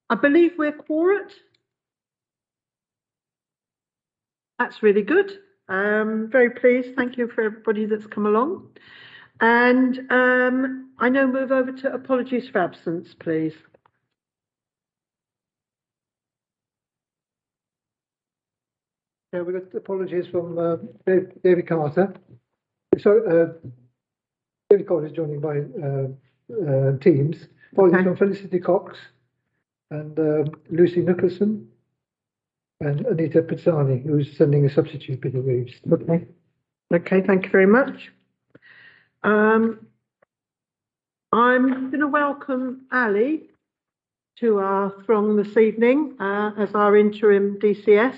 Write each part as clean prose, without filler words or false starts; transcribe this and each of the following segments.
I believe we're quorate. That's really good. Very pleased. Thank you for everybody that's come along. And I now move over to apologies for absence, please. Yeah, we've got apologies from David Carter. So David Carter is joining by Teams. Apologies from Felicity Cox and Lucy Nicholson and Anita Pizzani, who's sending a substitute bit of leaves. Okay, thank you very much. I'm going to welcome Ali to our throng this evening as our interim DCS,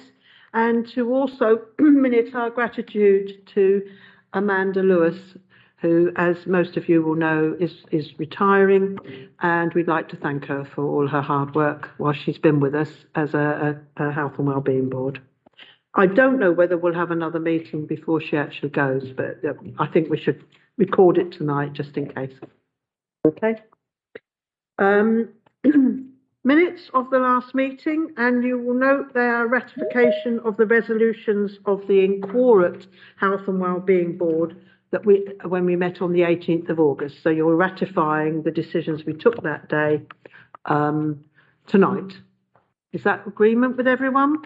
and to also minute our gratitude to Amanda Lewis, who, as most of you will know, is retiring, and we'd like to thank her for all her hard work while she's been with us as a Health and Wellbeing Board. I don't know whether we'll have another meeting before she actually goes, but I think we should record it tonight just in case. Okay. Minutes of the last meeting, and you will note they are ratification of the resolutions of the inquorate Health and Wellbeing Board that when we met on the 18th of August. So you're ratifying the decisions we took that day tonight. Is that agreement with everyone?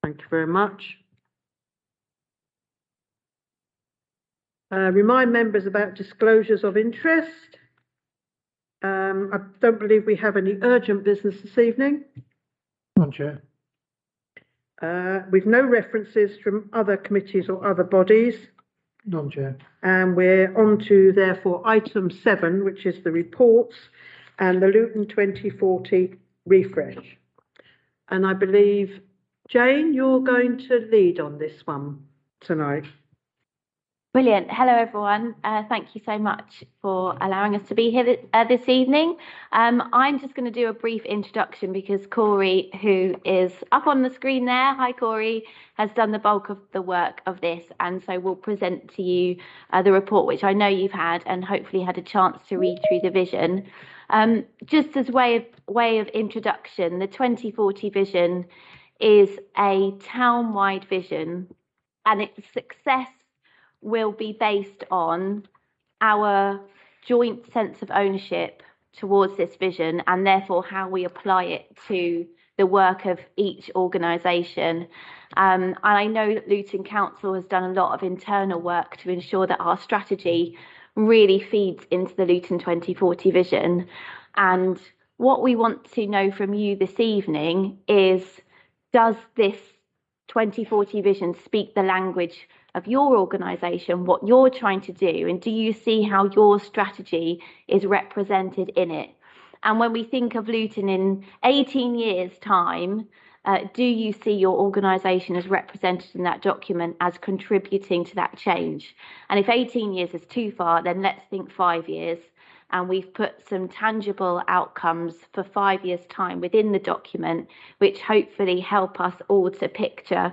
Thank you very much. Remind members about disclosures of interest. I don't believe we have any urgent business this evening. None, Chair. We've no references from other committees or other bodies. None, Chair. And we're on to, therefore, item 7, which is the reports and the Luton 2040 refresh. And I believe, Jane, you're going to lead on this one tonight. Brilliant. Hello, everyone. Thank you so much for allowing us to be here this evening. I'm just going to do a brief introduction because Corey, who is up on the screen there, hi Corey, has done the bulk of the work of this, and so we'll present to you the report, which I know you've had and hopefully had a chance to read through the vision. Just as way of introduction, the 2040 vision is a town-wide vision, and its success will be based on our joint sense of ownership towards this vision, and therefore how we apply it to the work of each organisation. And I know that Luton Council has done a lot of internal work to ensure that our strategy really feeds into the Luton 2040 vision. And what we want to know from you this evening is, does this 2040 vision speak the language of your organisation, what you're trying to do, and do you see how your strategy is represented in it? And when we think of Luton in 18 years' time, do you see your organisation as represented in that document as contributing to that change? And if 18 years is too far, then let's think 5 years. And we've put some tangible outcomes for 5 years' time within the document, which hopefully help us all to picture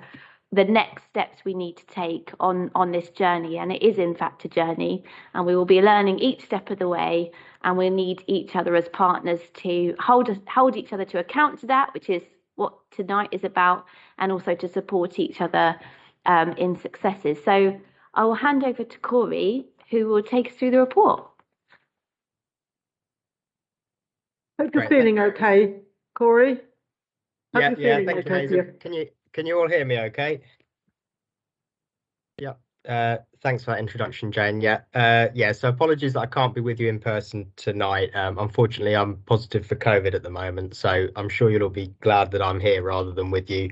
the next steps we need to take on this journey. And it is in fact a journey, and we will be learning each step of the way, and we need each other as partners to hold each other to account to that, which is what tonight is about, and also to support each other in successes. So I will hand over to Corey, who will take us through the report. Hope you're feeling okay, Corey. Yeah, thank you, Hazel. Can you all hear me okay? Yeah, thanks for that introduction, Jane. Yeah, so apologies that I can't be with you in person tonight. Unfortunately, I'm positive for COVID at the moment, so I'm sure you'll all be glad that I'm here rather than with you.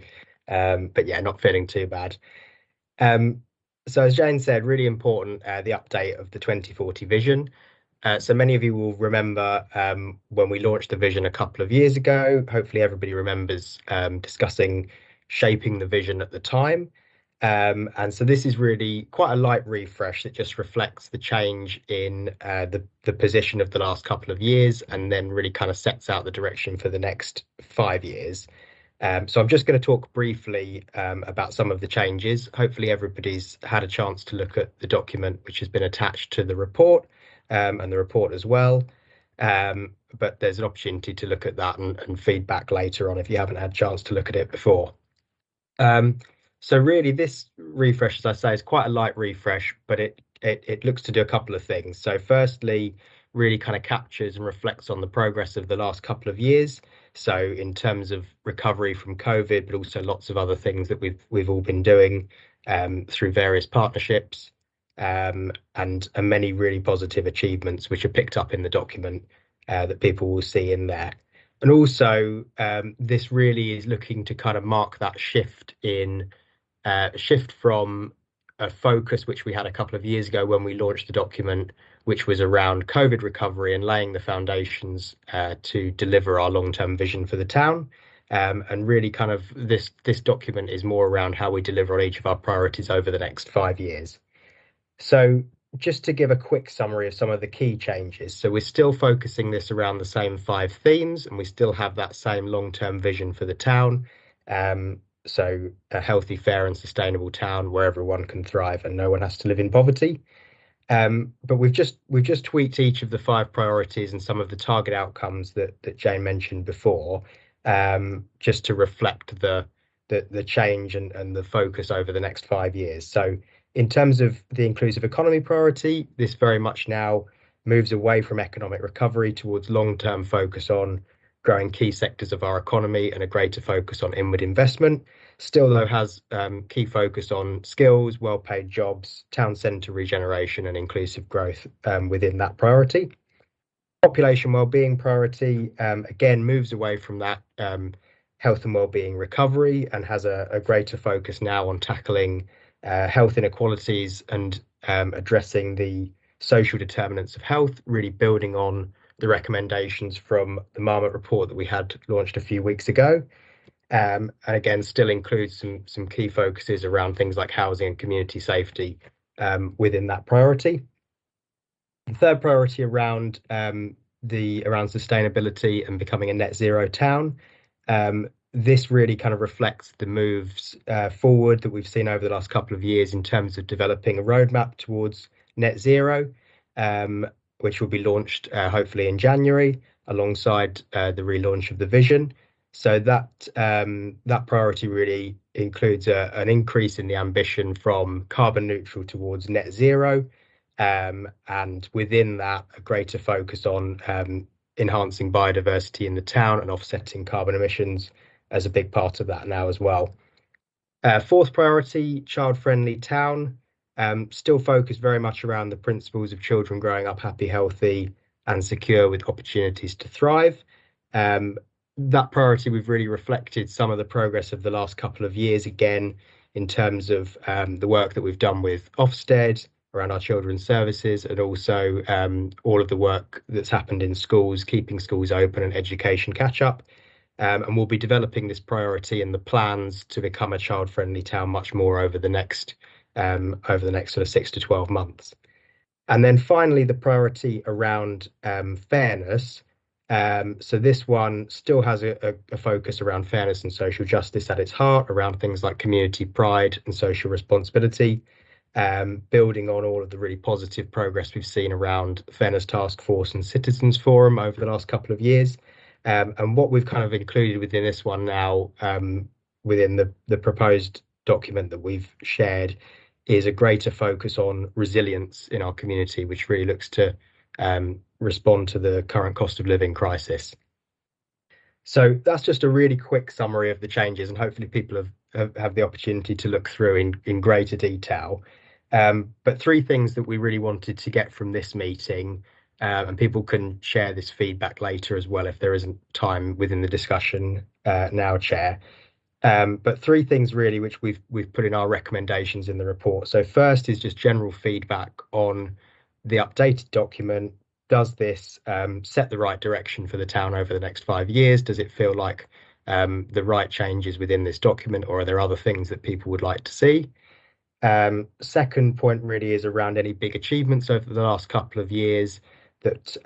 But yeah, not feeling too bad. So as Jane said, really important, the update of the 2040 vision. So many of you will remember when we launched the vision a couple of years ago. Hopefully everybody remembers discussing shaping the vision at the time. And so this is really quite a light refresh that just reflects the change in the position of the last couple of years, and then really kind of sets out the direction for the next 5 years. So I'm just going to talk briefly about some of the changes. Hopefully everybody's had a chance to look at the document which has been attached to the report, and the report as well. But there's an opportunity to look at that and feedback later on if you haven't had a chance to look at it before. So really this refresh, as I say, is quite a light refresh, but it looks to do a couple of things. So firstly, really kind of captures and reflects on the progress of the last couple of years. So in terms of recovery from COVID, but also lots of other things that we've all been doing through various partnerships, and many really positive achievements which are picked up in the document that people will see in there. And also, this really is looking to kind of mark that shift from a focus which we had a couple of years ago when we launched the document, which was around COVID recovery and laying the foundations to deliver our long-term vision for the town. And really kind of this document is more around how we deliver on each of our priorities over the next 5 years. So just to give a quick summary of some of the key changes. So we're still focusing this around the same 5 themes, and we still have that same long-term vision for the town. So a healthy, fair and sustainable town where everyone can thrive and no one has to live in poverty. But we've just tweaked each of the 5 priorities and some of the target outcomes that Jane mentioned before, just to reflect the change and the focus over the next 5 years. So in terms of the inclusive economy priority, this very much now moves away from economic recovery towards long-term focus on growing key sectors of our economy and a greater focus on inward investment. Still, though, has key focus on skills, well-paid jobs, town centre regeneration and inclusive growth within that priority. Population wellbeing priority, again, moves away from that health and wellbeing recovery and has a greater focus now on tackling health inequalities and addressing the social determinants of health, really building on the recommendations from the Marmot report that we had launched a few weeks ago. And again, still includes some key focuses around things like housing and community safety within that priority. The third priority around sustainability and becoming a net zero town. This really kind of reflects the moves forward that we've seen over the last couple of years in terms of developing a roadmap towards net zero, which will be launched hopefully in January alongside the relaunch of the vision. So that priority really includes an increase in the ambition from carbon neutral towards net zero, and within that, a greater focus on enhancing biodiversity in the town and offsetting carbon emissions as a big part of that now as well. Fourth priority, child-friendly town, still focused very much around the principles of children growing up happy, healthy and secure with opportunities to thrive. That priority, we've really reflected some of the progress of the last couple of years, again, in terms of the work that we've done with Ofsted around our children's services, and also all of the work that's happened in schools, keeping schools open and education catch up. And we'll be developing this priority and the plans to become a child-friendly town much more over the next sort of 6 to 12 months. And then finally, the priority around fairness. So this one still has a focus around fairness and social justice at its heart, around things like community pride and social responsibility, building on all of the really positive progress we've seen around Fairness Task Force and Citizens Forum over the last couple of years. And what we've kind of included within this one now, within the proposed document that we've shared, is a greater focus on resilience in our community, which really looks to respond to the current cost of living crisis. So that's just a really quick summary of the changes, and hopefully people have the opportunity to look through in greater detail. But 3 things that we really wanted to get from this meeting, and people can share this feedback later as well if there isn't time within the discussion now, Chair. But 3 things really which we've put in our recommendations in the report. So first is just general feedback on the updated document. Does this set the right direction for the town over the next 5 years? Does it feel like the right changes within this document, or are there other things that people would like to see? Second point really is around any big achievements over the last couple of years that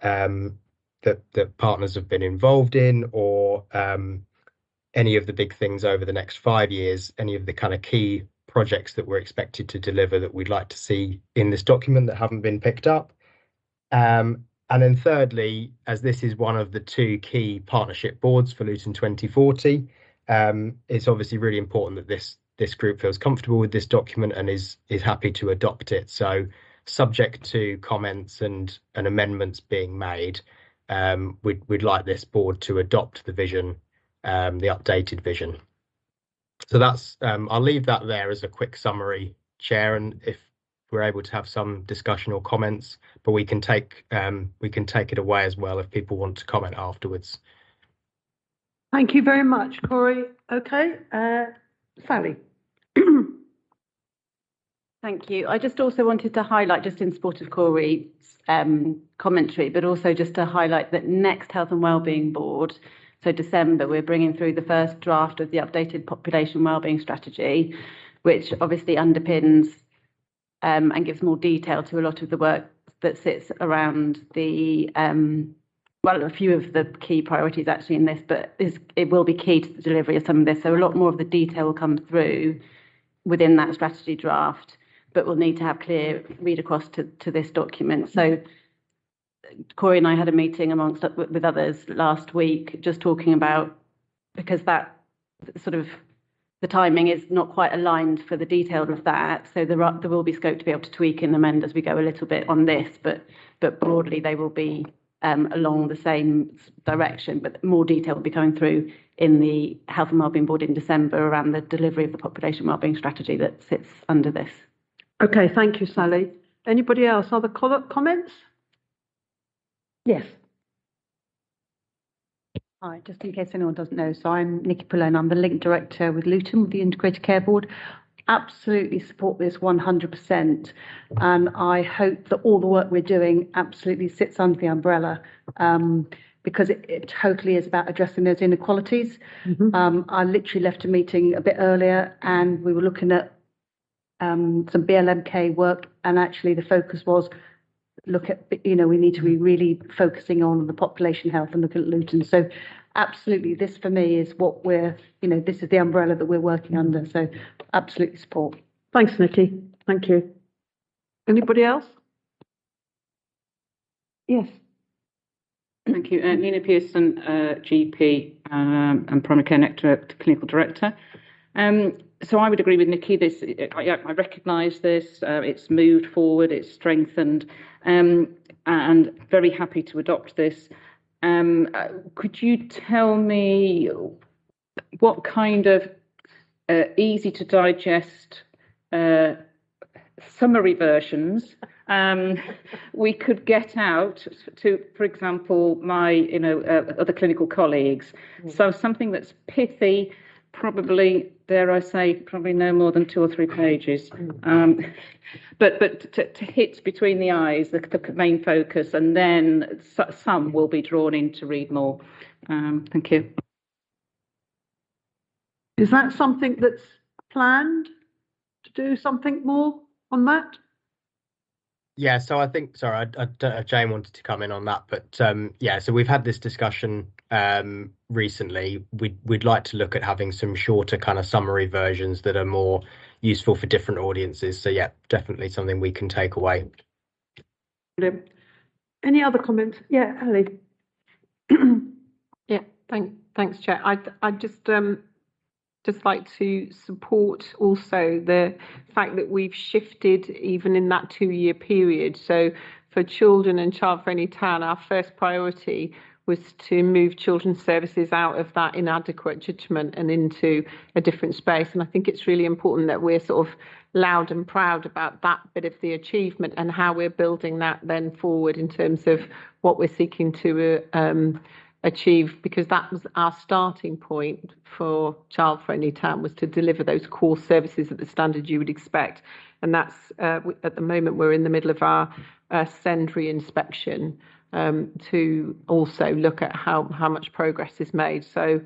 partners have been involved in, or any of the big things over the next 5 years, any of the kind of key projects that we're expected to deliver that we'd like to see in this document that haven't been picked up. And And then thirdly, as this is one of the 2 key partnership boards for Luton 2040, it's obviously really important that this group feels comfortable with this document and is happy to adopt it. So subject to comments and amendments being made, we'd like this board to adopt the vision, the updated vision. So that's I'll leave that there as a quick summary, Chair, and if we're able to have some discussion or comments, but we can take it away as well if people want to comment afterwards. Thank you very much, Corey. Okay, Sally. Thank you. I just also wanted to highlight, just in support of Corey's commentary, but also just to highlight that next Health and Wellbeing Board, so December, we're bringing through the first draft of the updated population wellbeing strategy, which obviously underpins and gives more detail to a lot of the work that sits around the, well, a few of the key priorities actually in this, but it will be key to the delivery of some of this. So a lot more of the detail will come through within that strategy draft, but we'll need to have clear read across to this document. So Corey and I had a meeting with others last week, just talking about, because that sort of, the timing is not quite aligned for the detail of that. So there will be scope to be able to tweak and amend as we go a little bit on this, but broadly they will be along the same direction, but more detail will be coming through in the Health and Wellbeing Board in December around the delivery of the population wellbeing strategy that sits under this. Okay, thank you, Sally. Anybody else? Other comments? Yes. Hi, just in case anyone doesn't know, so I'm Nikki Pullen. I'm the Link Director with Luton, with the Integrated Care Board. Absolutely support this 100%, and I hope that all the work we're doing absolutely sits under the umbrella, because it totally is about addressing those inequalities. I literally left a meeting a bit earlier, and we were looking at some BLMK work, and actually the focus was look at, we need to be really focusing on the population health and look at Luton. So absolutely, this for me is what we're, this is the umbrella that we're working under. So absolutely support. Thanks, Nikki. Thank you. Anybody else? Yes. Thank you. Nina Pearson, GP and Primary Care Network Clinical Director. So I would agree with Nikki. I recognise this. It's moved forward. It's strengthened, and very happy to adopt this. Could you tell me what kind of easy to digest summary versions we could get out to, for example, my other clinical colleagues? So something that's pithy, probably, dare I say, probably no more than 2 or 3 pages, but to hit between the eyes, the main focus, and then some will be drawn in to read more. Thank you. Is that something that's planned to do something more on that? Yeah, so I think, sorry, I don't know if Jane wanted to come in on that, but yeah, so we've had this discussion recently. We'd like to look at having some shorter kind of summary versions that are more useful for different audiences. So yeah, definitely something we can take away. Brilliant. Any other comments? Yeah, Ali. Yeah, thanks, Chair. I'd just like to support also the fact that we've shifted even in that 2-year period. So for children and child-friendly town, our first priority was to move children's services out of that inadequate judgment and into a different space. And I think it's really important that we're sort of loud and proud about that bit of the achievement and how we're building that then forward in terms of what we're seeking to achieve, because that was our starting point for child-friendly town, was to deliver those core services at the standard you would expect. And that's at the moment we're in the middle of our SEND re-inspection to also look at how much progress is made. So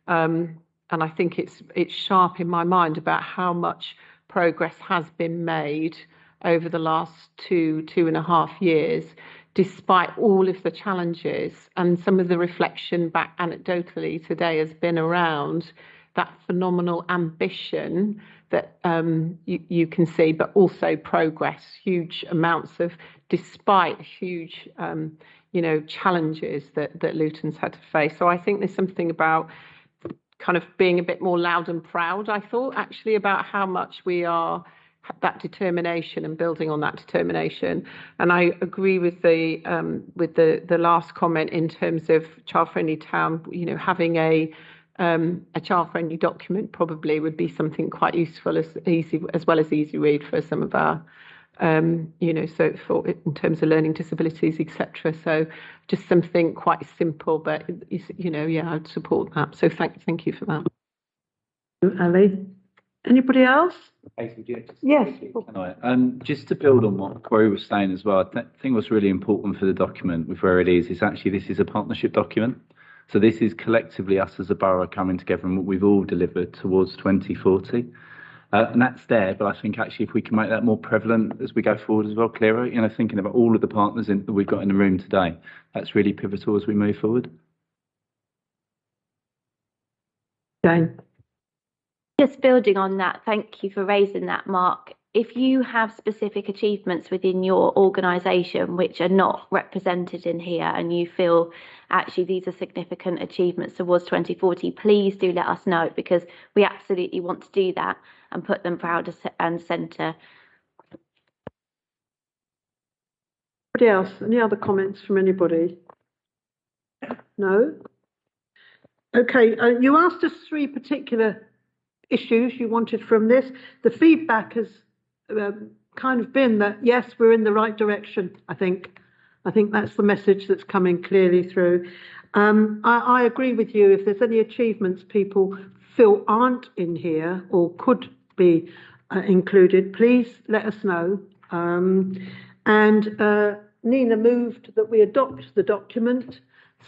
and I think it's sharp in my mind about how much progress has been made over the last 2.5 years, despite all of the challenges. And some of the reflection back anecdotally today has been around that phenomenal ambition that you can see, but also progress, huge amounts of, despite huge challenges that Luton's had to face. So I think there's something about kind of being a bit more loud and proud, I thought, actually, about how much we are that determination and building on that determination. And I agree with the last comment in terms of child-friendly town. Having a child-friendly document probably would be something quite useful as well as easy read for some of our so for in terms of learning disabilities, etc. So just something quite simple, but I'd support that. So thank you for that. Ali, anybody else? Yes. Can I? Just to build on what Corey was saying as well, I think what's really important for the document with where it is actually this is a partnership document. So this is collectively us as a borough coming together and what we've all delivered towards 2040. And that's there, but I think actually if we can make that more prevalent as we go forward as well, clearer, thinking about all of the partners that we've got in the room today, that's really pivotal as we move forward. Jane. Just building on that, thank you for raising that, Mark. If you have specific achievements within your organisation which are not represented in here and you feel actually these are significant achievements towards 2040, please do let us know, because we absolutely want to do that and put them proud and centre. Anybody else? Any other comments from anybody? No? Okay, you asked us 3 particular issues you wanted from this. The feedback has kind of been that, yes, we're in the right direction, I think. I think that's the message that's coming clearly through. I agree with you. If there's any achievements people feel aren't in here or could be included, please let us know. And Nina moved that we adopt the document,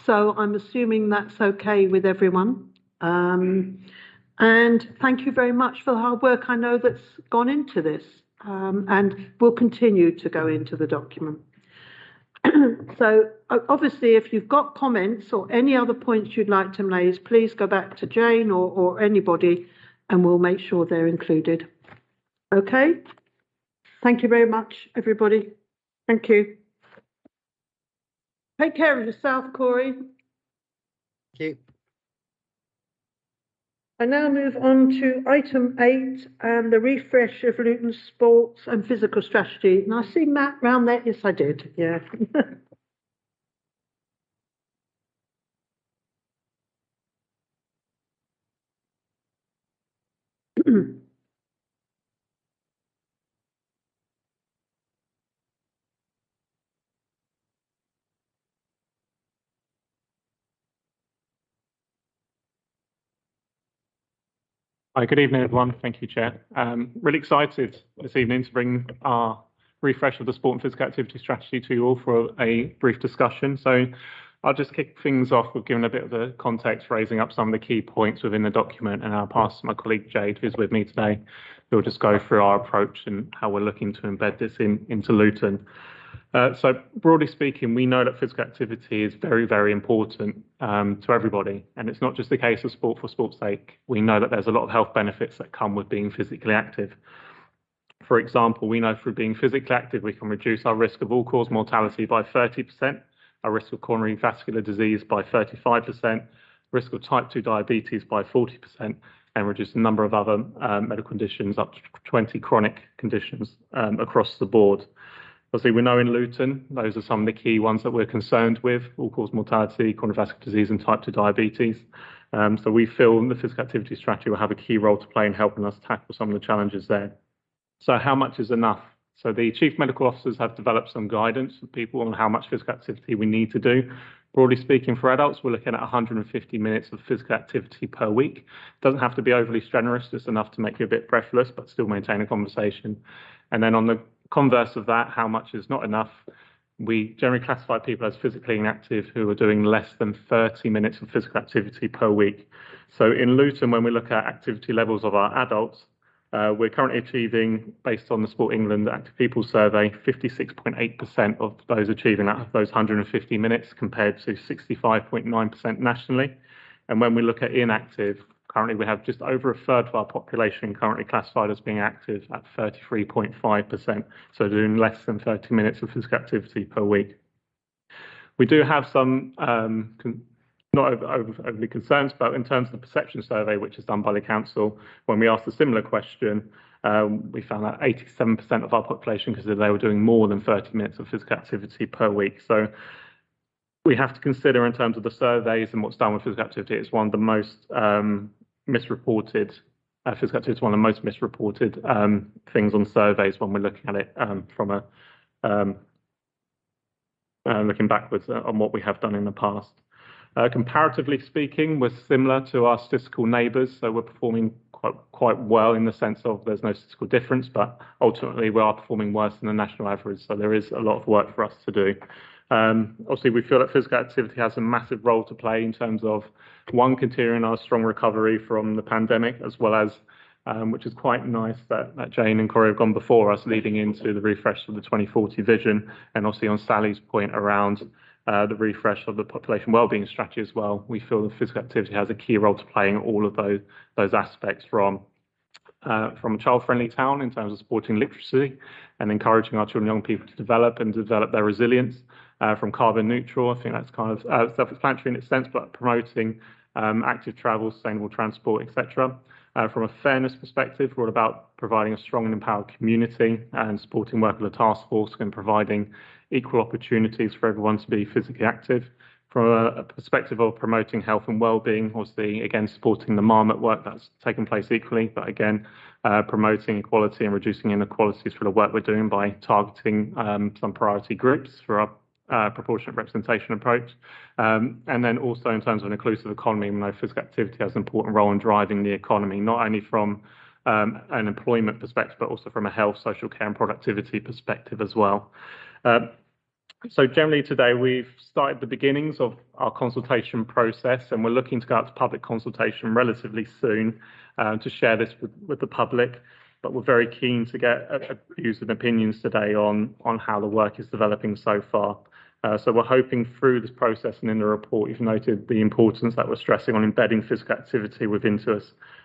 so I'm assuming that's okay with everyone. And thank you very much for the hard work I know that's gone into this, and will continue to go into the document. So obviously, if you've got comments or any other points you'd like to raise, please go back to Jane or anybody, and we'll make sure they're included. Okay? Thank you very much, everybody. Thank you. Take care of yourself, Corey. Thank you. I now move on to item 8 and the refresh of Luton's sports and physical strategy. And I see Matt round there. Yes, I did. Yeah. Hi, good evening, everyone. Thank you, Chair. Really excited this evening to bring our refresh of the sport and physical activity strategy to you all for a brief discussion. So I'll just kick things off with giving a bit of the context, raising up some of the key points within the document, and I'll pass to my colleague Jade, who's with me today, who will just go through our approach and how we're looking to embed this into Luton. So broadly speaking, we know that physical activity is very, very important to everybody. And it's not just a case of sport for sport's sake. We know that there's a lot of health benefits that come with being physically active. For example, we know through being physically active, we can reduce our risk of all-cause mortality by 30%, our risk of coronary vascular disease by 35%, risk of type 2 diabetes by 40%, and reduce the number of other medical conditions up to 20 chronic conditions across the board. Obviously, we know in Luton, those are some of the key ones that we're concerned with: all-cause mortality, coronary vascular disease, and type 2 diabetes. So we feel the physical activity strategy will have a key role to play in helping us tackle some of the challenges there. So how much is enough? So the chief medical officers have developed some guidance for people on how much physical activity we need to do. Broadly speaking, for adults, we're looking at 150 minutes of physical activity per week. It doesn't have to be overly strenuous, just enough to make you a bit breathless, but still maintain a conversation. And then on the converse of that, how much is not enough? We generally classify people as physically inactive who are doing less than 30 minutes of physical activity per week. So in Luton, when we look at activity levels of our adults, we're currently achieving, based on the Sport England Active People Survey, 56.8% of those achieving that of those 150 minutes compared to 65.9% nationally. And when we look at inactive, currently we have just over a third of our population currently classified as being active at 33.5%, so doing less than 30 minutes of physical activity per week. We do have some not overly concerns, but in terms of the perception survey, which is done by the council, when we asked a similar question, we found that 87% of our population considered they were doing more than 30 minutes of physical activity per week. So we have to consider, in terms of the surveys and what's done with physical activity, it's one of the most misreported. Physical activity is one of the most misreported things on surveys when we're looking at it from a looking backwards on what we have done in the past. Comparatively speaking, we're similar to our statistical neighbours, so we're performing quite well in the sense of there's no statistical difference, but ultimately we are performing worse than the national average, so there is a lot of work for us to do. Obviously, we feel that physical activity has a massive role to play in terms of, one, continuing our strong recovery from the pandemic, as well as, which is quite nice that Jane and Corey have gone before us, leading into the refresh of the 2040 vision, and obviously on Sally's point around the refresh of the population wellbeing strategy as well. We feel that physical activity has a key role to play in all of those aspects, from a child-friendly town in terms of supporting literacy and encouraging our children and young people to develop their resilience, from carbon neutral. I think that's kind of self-explanatory in its sense, but promoting active travel, sustainable transport, etc. From a fairness perspective, we're all about providing a strong and empowered community and supporting work of the task force and providing equal opportunities for everyone to be physically active. From a perspective of promoting health and well-being, obviously, again, supporting the marmot work that's taken place equally, but again, promoting equality and reducing inequalities for the work we're doing by targeting some priority groups for our proportionate representation approach. And then also in terms of an inclusive economy, we know physical activity has an important role in driving the economy, not only from an employment perspective, but also from a health, social care and productivity perspective as well. So generally today we've started the beginnings of our consultation process, and we're looking to go out to public consultation relatively soon to share this with the public. But we're very keen to get views and opinions today on how the work is developing so far. So we're hoping through this process, and in the report you've noted the importance that we're stressing on embedding physical activity within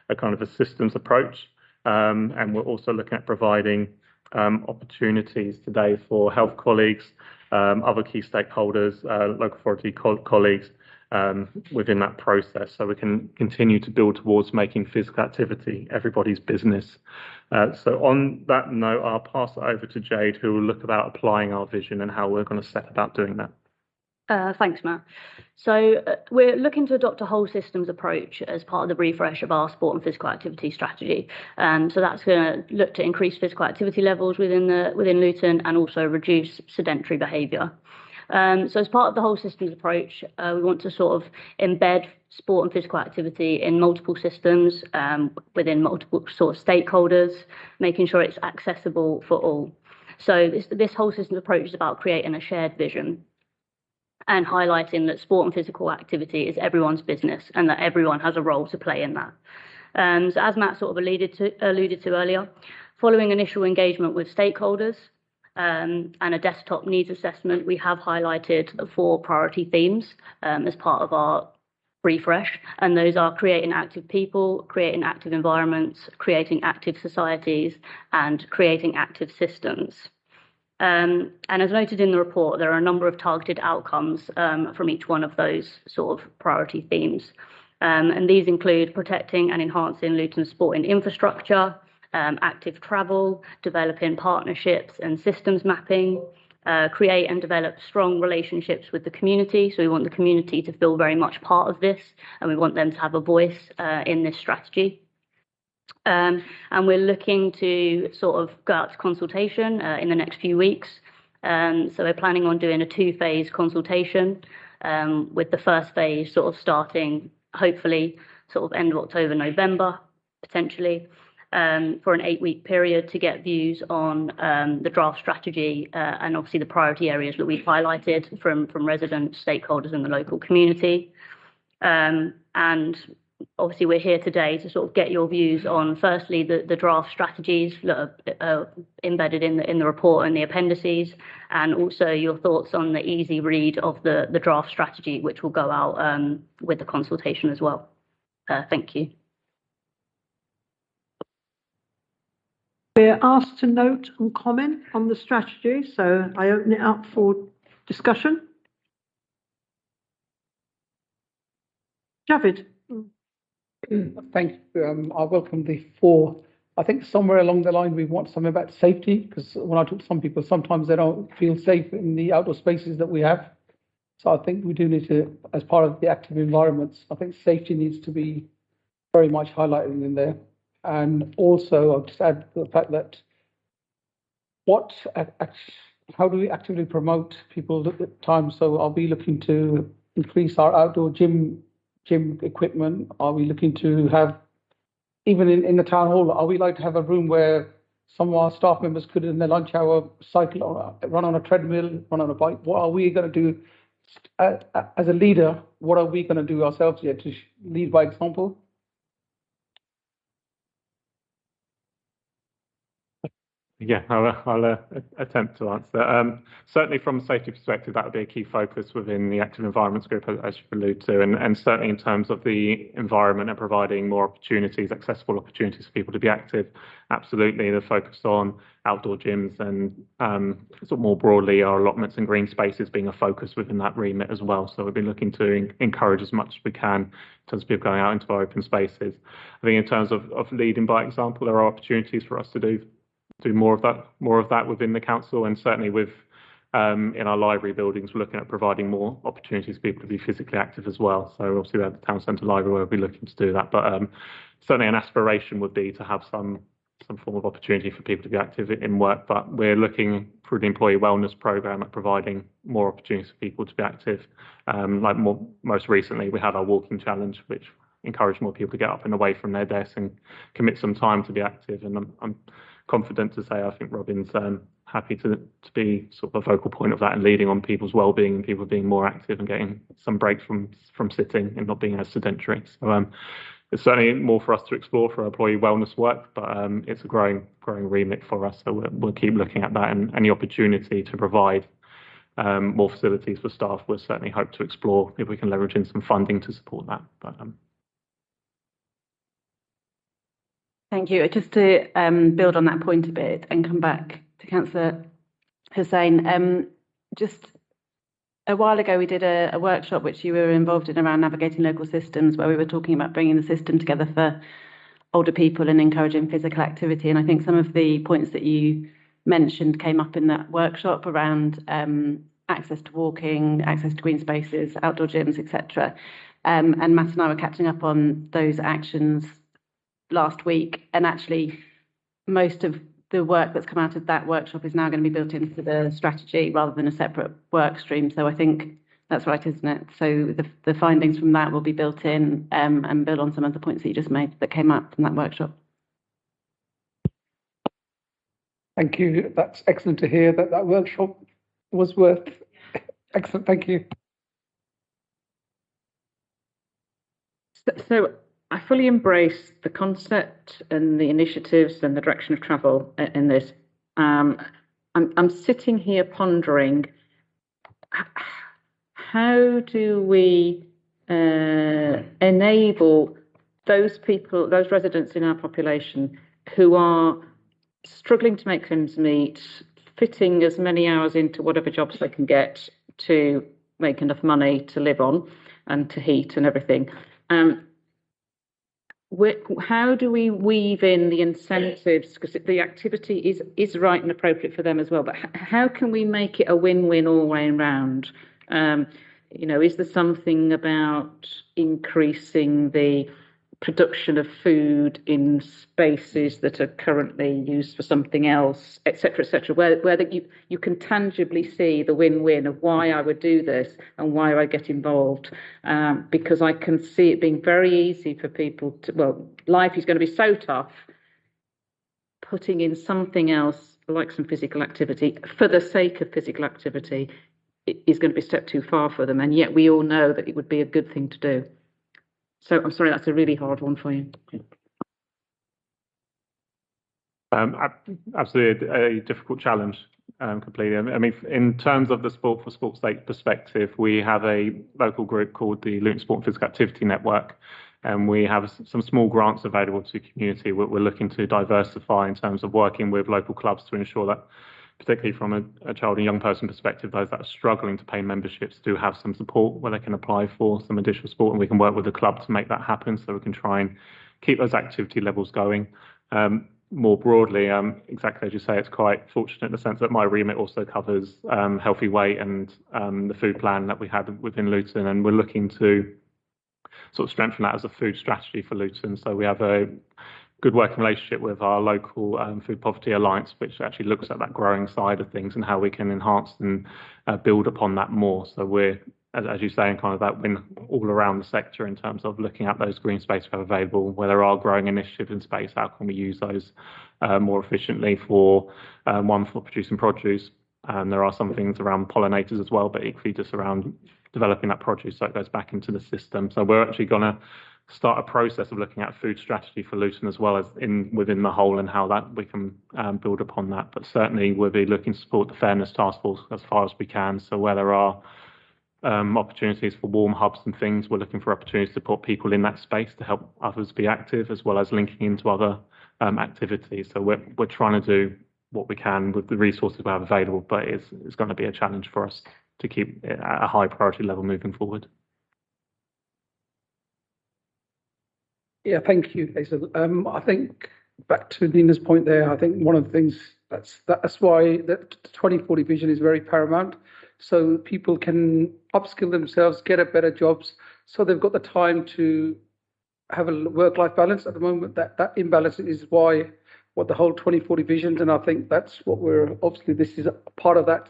a kind of a systems approach. And we're also looking at providing opportunities today for health colleagues, other key stakeholders, local authority colleagues within that process, so we can continue to build towards making physical activity everybody's business. So on that note, I'll pass it over to Jade, who will look about applying our vision and how we're going to set about doing that. Thanks, Matt. So we're looking to adopt a whole systems approach as part of the refresh of our sport and physical activity strategy. So that's going to look to increase physical activity levels within Luton and also reduce sedentary behaviour. So as part of the whole systems approach, we want to sort of embed sport and physical activity in multiple systems within multiple sort of stakeholders, making sure it's accessible for all. So this whole systems approach is about creating a shared vision and highlighting that sport and physical activity is everyone's business and that everyone has a role to play in that. So as Matt sort of alluded to earlier, following initial engagement with stakeholders and a desktop needs assessment, we have highlighted the 4 priority themes as part of our refresh, and those are creating active people, creating active environments, creating active societies, and creating active systems. And as noted in the report, there are a number of targeted outcomes from each one of those sort of priority themes. And these include protecting and enhancing Luton's sporting infrastructure, active travel, developing partnerships and systems mapping, create and develop strong relationships with the community. So we want the community to feel very much part of this, and we want them to have a voice in this strategy. And we're looking to sort of go out to consultation in the next few weeks. So we're planning on doing a 2-phase consultation, with the first phase sort of starting hopefully sort of end of October, November, potentially, for an 8-week period to get views on the draft strategy and obviously the priority areas that we've highlighted from residents, stakeholders in the local community. And obviously we're here today to sort of get your views on, firstly, the draft strategies that are embedded in the report and the appendices, and also your thoughts on the easy read of the draft strategy, which will go out with the consultation as well. Thank you. We're asked to note and comment on the strategy, so I open it up for discussion. Javid. Thank you. I welcome the four. I think somewhere along the line we want something about safety, because when I talk to some people, sometimes they don't feel safe in the outdoor spaces that we have. So I think we do need to, as part of the active environments, I think safety needs to be very much highlighted in there. And also, I'll just add the fact that how do we actively promote people at the time? So are we looking to increase our outdoor gym equipment? Are we looking to have, even in the town hall, are we like to have a room where some of our staff members could, in their lunch hour, cycle, run on a treadmill, run on a bike? What are we going to do as a leader? What are we going to do ourselves here to lead by example? Yeah, I'll attempt to answer. Certainly from a safety perspective, that would be a key focus within the active environments group, as you allude to, and certainly in terms of the environment and providing more opportunities, accessible opportunities for people to be active. Absolutely, the focus on outdoor gyms and sort of more broadly our allotments and green spaces being a focus within that remit as well. So we've been looking to encourage as much as we can in terms of people going out into our open spaces. I think in terms of leading by example, there are opportunities for us to do more of that within the council, and certainly with in our library buildings, we're looking at providing more opportunities for people to be physically active as well. So obviously we have the town centre library where we'll be looking to do that, but certainly an aspiration would be to have some form of opportunity for people to be active in work. But we're looking through the employee wellness programme at providing more opportunities for people to be active. Most recently we had our walking challenge, which encouraged more people to get up and away from their desk and commit some time to be active. And I'm confident to say I think Robin's happy to be sort of a focal point of that and leading on people's well-being and people being more active and getting some breaks from sitting and not being as sedentary. So it's certainly more for us to explore for employee wellness work, but it's a growing remit for us. So we'll keep looking at that, and any opportunity to provide more facilities for staff, we'll certainly hope to explore if we can leverage in some funding to support that. But Thank you. Just to build on that point a bit and come back to Councillor Hussain, just a while ago we did a workshop which you were involved in around navigating local systems, where we were talking about bringing the system together for older people and encouraging physical activity. And I think some of the points that you mentioned came up in that workshop around access to walking, access to green spaces, outdoor gyms, etc. And Matt and I were catching up on those actions last week, and actually most of the work that's come out of that workshop is now going to be built into the strategy rather than a separate work stream. So I think that's right, isn't it? So the findings from that will be built in and build on some of the points that you just made that came up from that workshop. Thank you. That's excellent to hear that workshop was worth. Excellent. Thank you. So I fully embrace the concept and the initiatives and the direction of travel in this. I'm sitting here pondering, how do we enable those people, those residents in our population who are struggling to make ends meet, fitting as many hours into whatever jobs they can get to make enough money to live on and to heat and everything. How do we weave in the incentives, because the activity is right and appropriate for them as well, but how can we make it a win-win all the way around? Is there something about increasing the production of food in spaces that are currently used for something else, etc., where you can tangibly see the win-win of why I would do this and why I get involved, because I can see it being very easy for people to, well, life is going to be so tough, putting in something else like some physical activity for the sake of physical activity is going to be a step too far for them, and yet we all know that it would be a good thing to do. So I'm sorry, that's a really hard one for you. Absolutely a difficult challenge, completely. I mean, in terms of the Sport for Sport's Sake perspective, we have a local group called the Luton Sport and Physical Activity Network, and we have some small grants available to the community. We're looking to diversify in terms of working with local clubs to ensure that particularly from a child and young person perspective, those that are struggling to pay memberships do have some support where they can apply for some additional support, and we can work with the club to make that happen, so we can try and keep those activity levels going. More broadly, exactly as you say, it's quite fortunate in the sense that my remit also covers healthy weight and the food plan that we had within Luton, and we're looking to sort of strengthen that as a food strategy for Luton. So we have a good working relationship with our local Food Poverty Alliance, which actually looks at that growing side of things and how we can enhance and build upon that more. So we're, as you say, in kind of that win all around the sector in terms of looking at those green space we have available, where there are growing initiatives in space, how can we use those more efficiently for one, for producing produce. And there are some things around pollinators as well, but equally just around developing that produce so it goes back into the system. So we're actually going to start a process of looking at food strategy for Luton as well as within the whole, and how that we can build upon that. But certainly we'll be looking to support the Fairness Task Force as far as we can. So where there are opportunities for warm hubs and things, we're looking for opportunities to put people in that space to help others be active, as well as linking into other activities. So we're trying to do what we can with the resources we have available, but it's going to be a challenge for us to keep it at a high priority level moving forward. Yeah, thank you, Hazel. I think back to Nina's point there, I think one of the things that's why the 2040 vision is very paramount. So people can upskill themselves, get a better jobs, so they've got the time to have a work-life balance. At the moment, that imbalance is what the whole 2040 visions, and I think that's what this is a part of that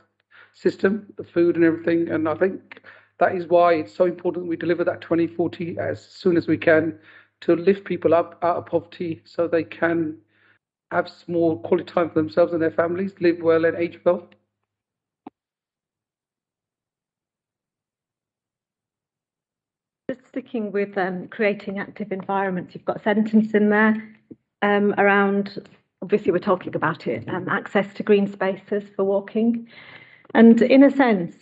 system, the food and everything. And I think that is why it's so important we deliver that 2040 as soon as we can, to lift people up out of poverty so they can have more quality time for themselves and their families, live well and age well. Just sticking with creating active environments, you've got a sentence in there around, obviously we're talking about it, access to green spaces for walking. And in a sense,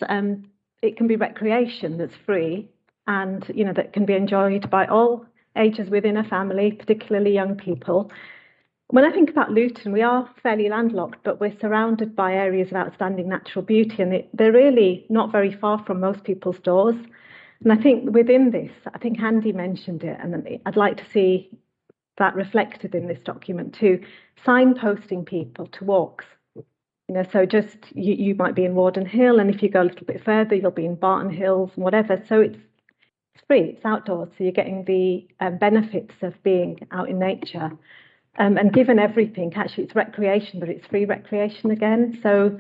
it can be recreation that's free and, that can be enjoyed by all ages within a family, particularly young people. When I think about Luton, we are fairly landlocked, but we're surrounded by areas of outstanding natural beauty, and they're really not very far from most people's doors. And I think within this, I think Andy mentioned it, and I'd like to see that reflected in this document too, signposting people to walks. So just you might be in Warden Hill, and if you go a little bit further, you'll be in Barton Hills and whatever. So it's free, it's outdoors, so you're getting the benefits of being out in nature. And given everything, actually it's recreation, but it's free recreation again. So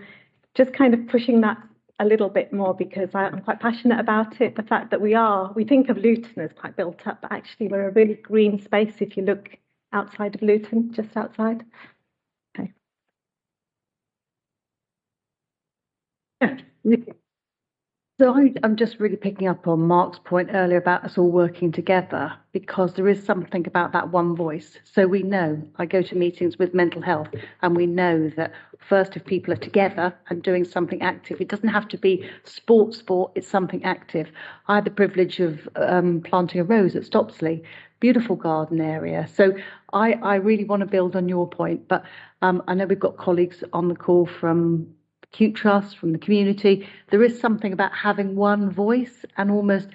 just kind of pushing that a little bit more, because I'm quite passionate about it. The fact that we think of Luton as quite built up, but actually we're a really green space if you look outside of Luton, just outside. Okay. Yeah. So I'm just really picking up on Mark's point earlier about us all working together, because there is something about that one voice. So we know, I go to meetings with mental health, and we know that first, if people are together and doing something active, it doesn't have to be sport, it's something active. I had the privilege of planting a rose at Stopsley, beautiful garden area. So I really want to build on your point, but I know we've got colleagues on the call from Acute Trust, from the community. There is something about having one voice and almost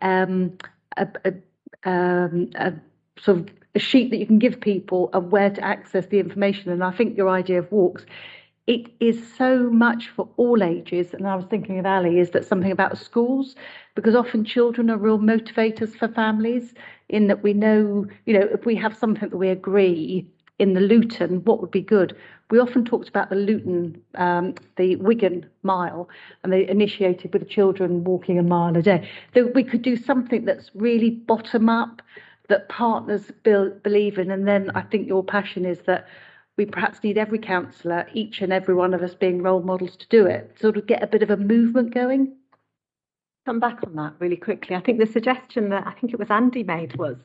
a sort of a sheet that you can give people of where to access the information. And I think your idea of walks, it is so much for all ages. And I was thinking of Ali, is that something about schools, because often children are real motivators for families, in that we know, if we have something that we agree in the Luton, what would be good? We often talked about the Luton, the Wigan mile, and they initiated with the children walking a mile a day. That we could do something that's really bottom up, that partners believe in. And then I think your passion is that we perhaps need every councillor, each and every one of us being role models to do it, sort of get a bit of a movement going. Come back on that really quickly. I think the suggestion that I think it was Andy made was,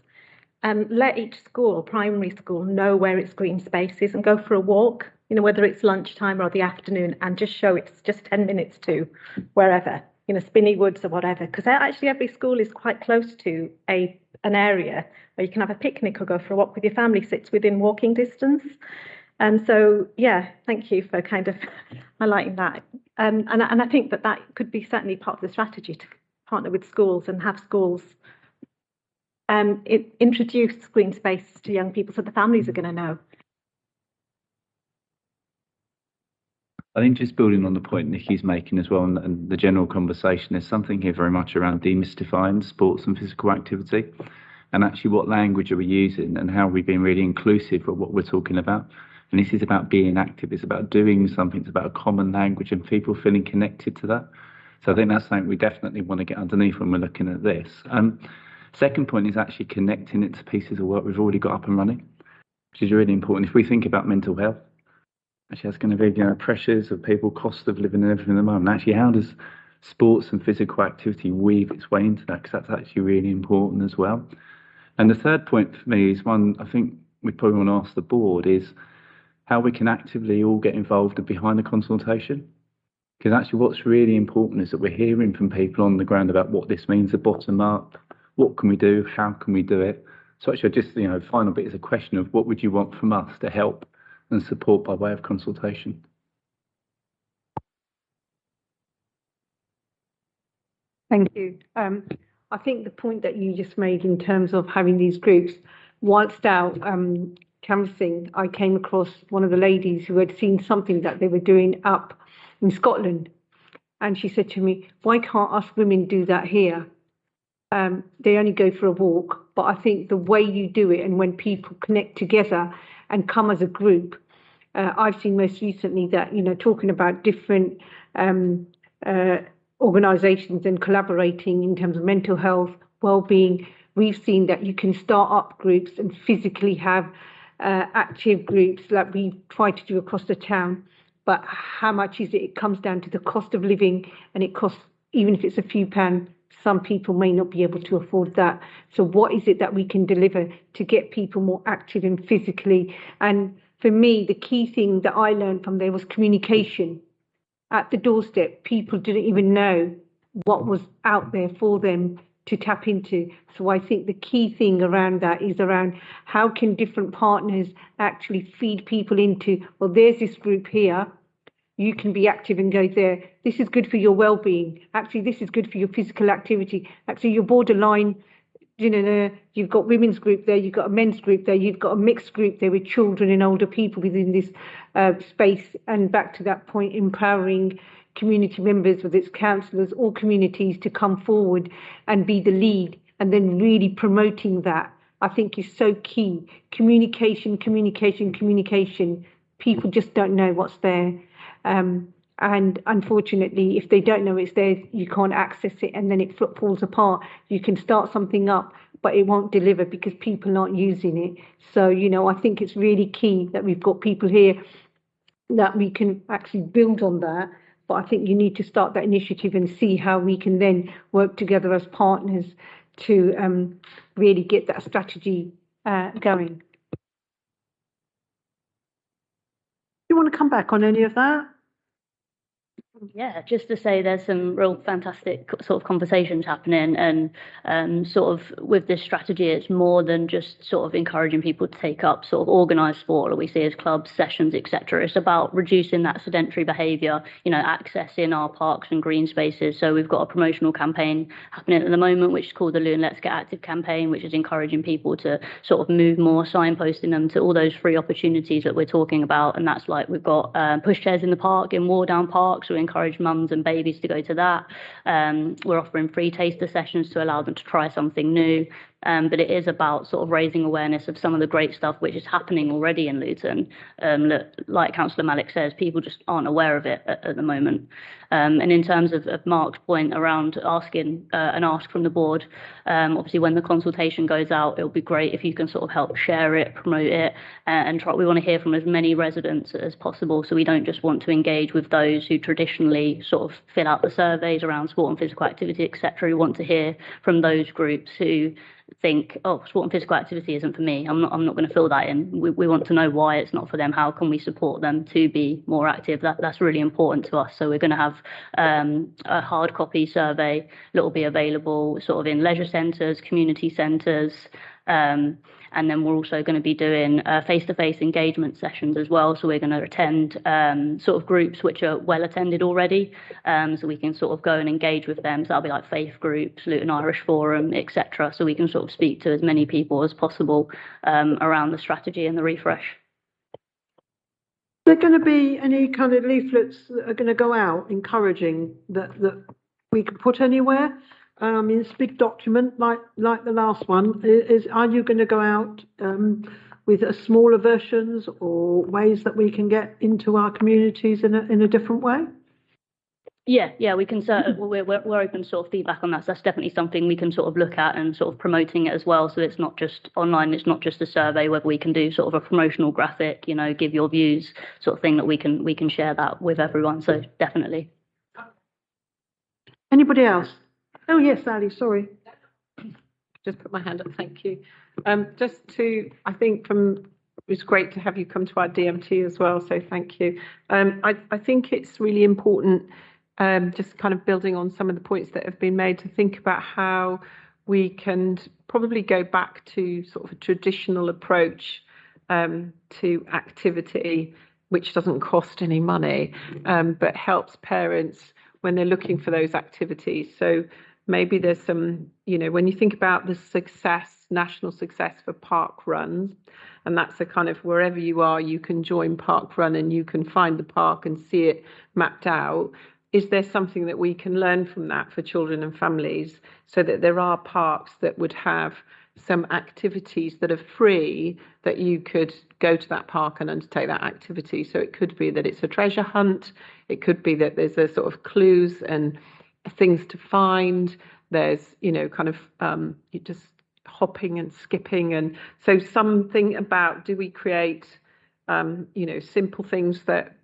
let each school, primary school, know where its green space is and go for a walk, whether it's lunchtime or the afternoon, and just show it's just 10 minutes to wherever, Spinney Woods or whatever, because actually every school is quite close to an area where you can have a picnic or go for a walk with your family, so it's within walking distance. So yeah, thank you for kind of highlighting that. And I think that could be certainly part of the strategy to partner with schools and have schools introduce green space to young people so the families are going to know. I think just building on the point Nikki's making as well, and the general conversation, there's something here very much around demystifying sports and physical activity, and actually what language are we using and how are we being really inclusive of what we're talking about. And this is about being active, it's about doing something, it's about a common language and people feeling connected to that. So I think that's something we definitely want to get underneath when we're looking at this. Second point is actually connecting it to pieces of work we've already got up and running, which is really important. If we think about mental health, actually that's going to be, pressures of people, cost of living and everything at the moment. Actually, how does sports and physical activity weave its way into that? Because that's actually really important as well. And the third point for me is one I think we probably want to ask the board is how we can actively all get involved and behind the consultation. Because actually what's really important is that we're hearing from people on the ground about what this means, the bottom up, what can we do, how can we do it. So actually just, final bit is a question of what would you want from us to help and support by way of consultation. Thank you. I think the point that you just made in terms of having these groups, whilst out canvassing, I came across one of the ladies who had seen something that they were doing up in Scotland. And she said to me, why can't us women do that here? They only go for a walk, but I think the way you do it and when people connect together and come as a group, I've seen most recently that, talking about different organisations and collaborating in terms of mental health, well-being, we've seen that you can start up groups and physically have active groups like we try to do across the town. But how much is it? It comes down to the cost of living, and it costs, even if it's a few pounds, some people may not be able to afford that. So what is it that we can deliver to get people more active and physically? And for me, the key thing that I learned from there was communication. At the doorstep, people didn't even know what was out there for them to tap into. So I think the key thing around that is around how can different partners actually feed people into, well, there's this group here, you can be active and go there. This is good for your well-being. Actually, this is good for your physical activity. Actually, your borderline, you've got women's group there, you've got a men's group there, you've got a mixed group there with children and older people within this space. And back to that point, empowering community members, whether it's councillors or communities, to come forward and be the lead, and then really promoting that, I think is so key. Communication. People just don't know what's there. And unfortunately, if they don't know it's there, you can't access it, and then it falls apart. You can start something up, but it won't deliver because people aren't using it. So, I think it's really key that we've got people here that we can actually build on that. But I think you need to start that initiative and see how we can then work together as partners to really get that strategy going. Do you want to come back on any of that? Yeah, just to say there's some real fantastic sort of conversations happening, and sort of with this strategy, it's more than just sort of encouraging people to take up sort of organised sport that we see as clubs, sessions, etc. It's about reducing that sedentary behaviour, accessing our parks and green spaces. So we've got a promotional campaign happening at the moment, which is called the Luton Let's Get Active campaign, which is encouraging people to sort of move more, signposting them to all those free opportunities that we're talking about. And that's like we've got pushchairs in the park, in Wardown Park, so we encourage mums and babies to go to that. We're offering free taster sessions to allow them to try something new. But it is about sort of raising awareness of some of the great stuff which is happening already in Luton. Like Councillor Malik says, people just aren't aware of it at the moment. And in terms of Mark's point around asking an ask from the board, obviously when the consultation goes out, it'll be great if you can sort of help share it, promote it, and try. We want to hear from as many residents as possible, so we don't just want to engage with those who traditionally sort of fill out the surveys around sport and physical activity, etc. We want to hear from those groups who think, oh, sport and physical activity isn't for me, I'm not going to fill that in. We want to know why it's not for them. How can we support them to be more active? That's really important to us. So we're going to have a hard copy survey that will be available sort of in leisure centres, community centres, And then we're also going to be doing face-to-face engagement sessions as well. So we're going to attend sort of groups which are well attended already, so we can sort of go and engage with them. So that'll be like faith groups, Luton Irish Forum, etc. So we can sort of speak to as many people as possible around the strategy and the refresh. Are there going to be any kind of leaflets that are going to go out encouraging that we can put anywhere? In this big document like the last one, are you going to go out with smaller versions or ways that we can get into our communities in a different way? Yeah, we can we're open to sort of feedback on that. So that's definitely something we can sort of look at and sort of promoting it as well. So it's not just online, it's not just a survey, whether we can do sort of a promotional graphic, you know, give your views sort of thing that we can share that with everyone. So definitely. Anybody else? Oh yes, Ali, sorry. Just put my hand up, thank you. I think it was great to have you come to our DMT as well, so thank you. I think it's really important, just kind of building on some of the points that have been made, to think about how we can probably go back to sort of a traditional approach to activity, which doesn't cost any money, but helps parents when they're looking for those activities. So maybe there's some, you know, when you think about the national success for park runs, and that's a kind of wherever you are, you can join park run and you can find the park and see it mapped out. Is there something that we can learn from that for children and families, so that there are parks that would have some activities that are free, that you could go to that park and undertake that activity? So it could be that it's a treasure hunt. It could be that there's a sort of clues and things to find. There's, you know, kind of you just hopping and skipping. And so something about, do we create, you know, simple things that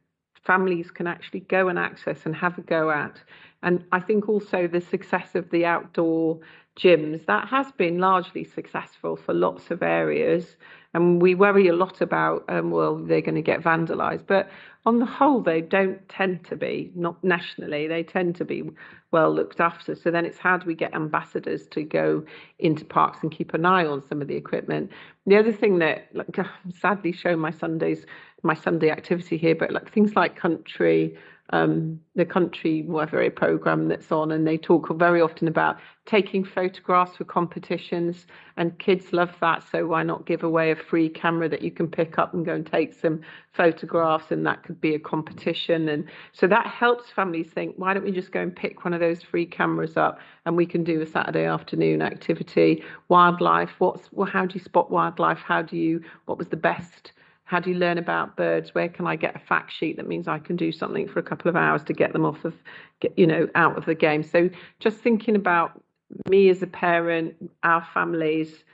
families can actually go and access and have a go at? And I think also the success of the outdoor gyms, that has been largely successful for lots of areas. And we worry a lot about, well, they're going to get vandalised. But on the whole, they don't tend to be, not nationally, they tend to be well looked after. So then it's, how do we get ambassadors to go into parks and keep an eye on some of the equipment? The other thing that, like, sadly show my Sunday activity here, but like things like country, the country whatever program that's on, and they talk very often about taking photographs for competitions, and kids love that. So why not give away a free camera that you can pick up and go and take some photographs, and that could be a competition. And so that helps families think, why don't we just go and pick one of those free cameras up, and we can do a Saturday afternoon activity. Wildlife, how do you spot wildlife? What was the best? How do you learn about birds? Where can I get a fact sheet that means I can do something for a couple of hours to get them out of the game? So just thinking about me as a parent, our families,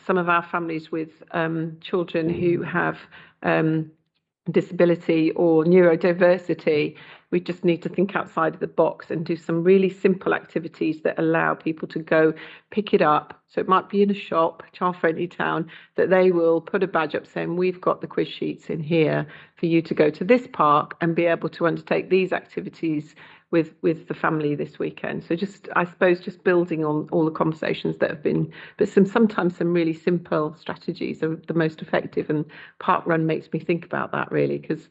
some of our families with children who have disability or neurodiversity, we just need to think outside of the box and do some really simple activities that allow people to go pick it up. So it might be in a shop, child-friendly town, that they will put a badge up saying, we've got the quiz sheets in here for you to go to this park and be able to undertake these activities with the family this weekend. So I suppose just building on all the conversations that have been, but sometimes some really simple strategies are the most effective, and Park Run makes me think about that really, because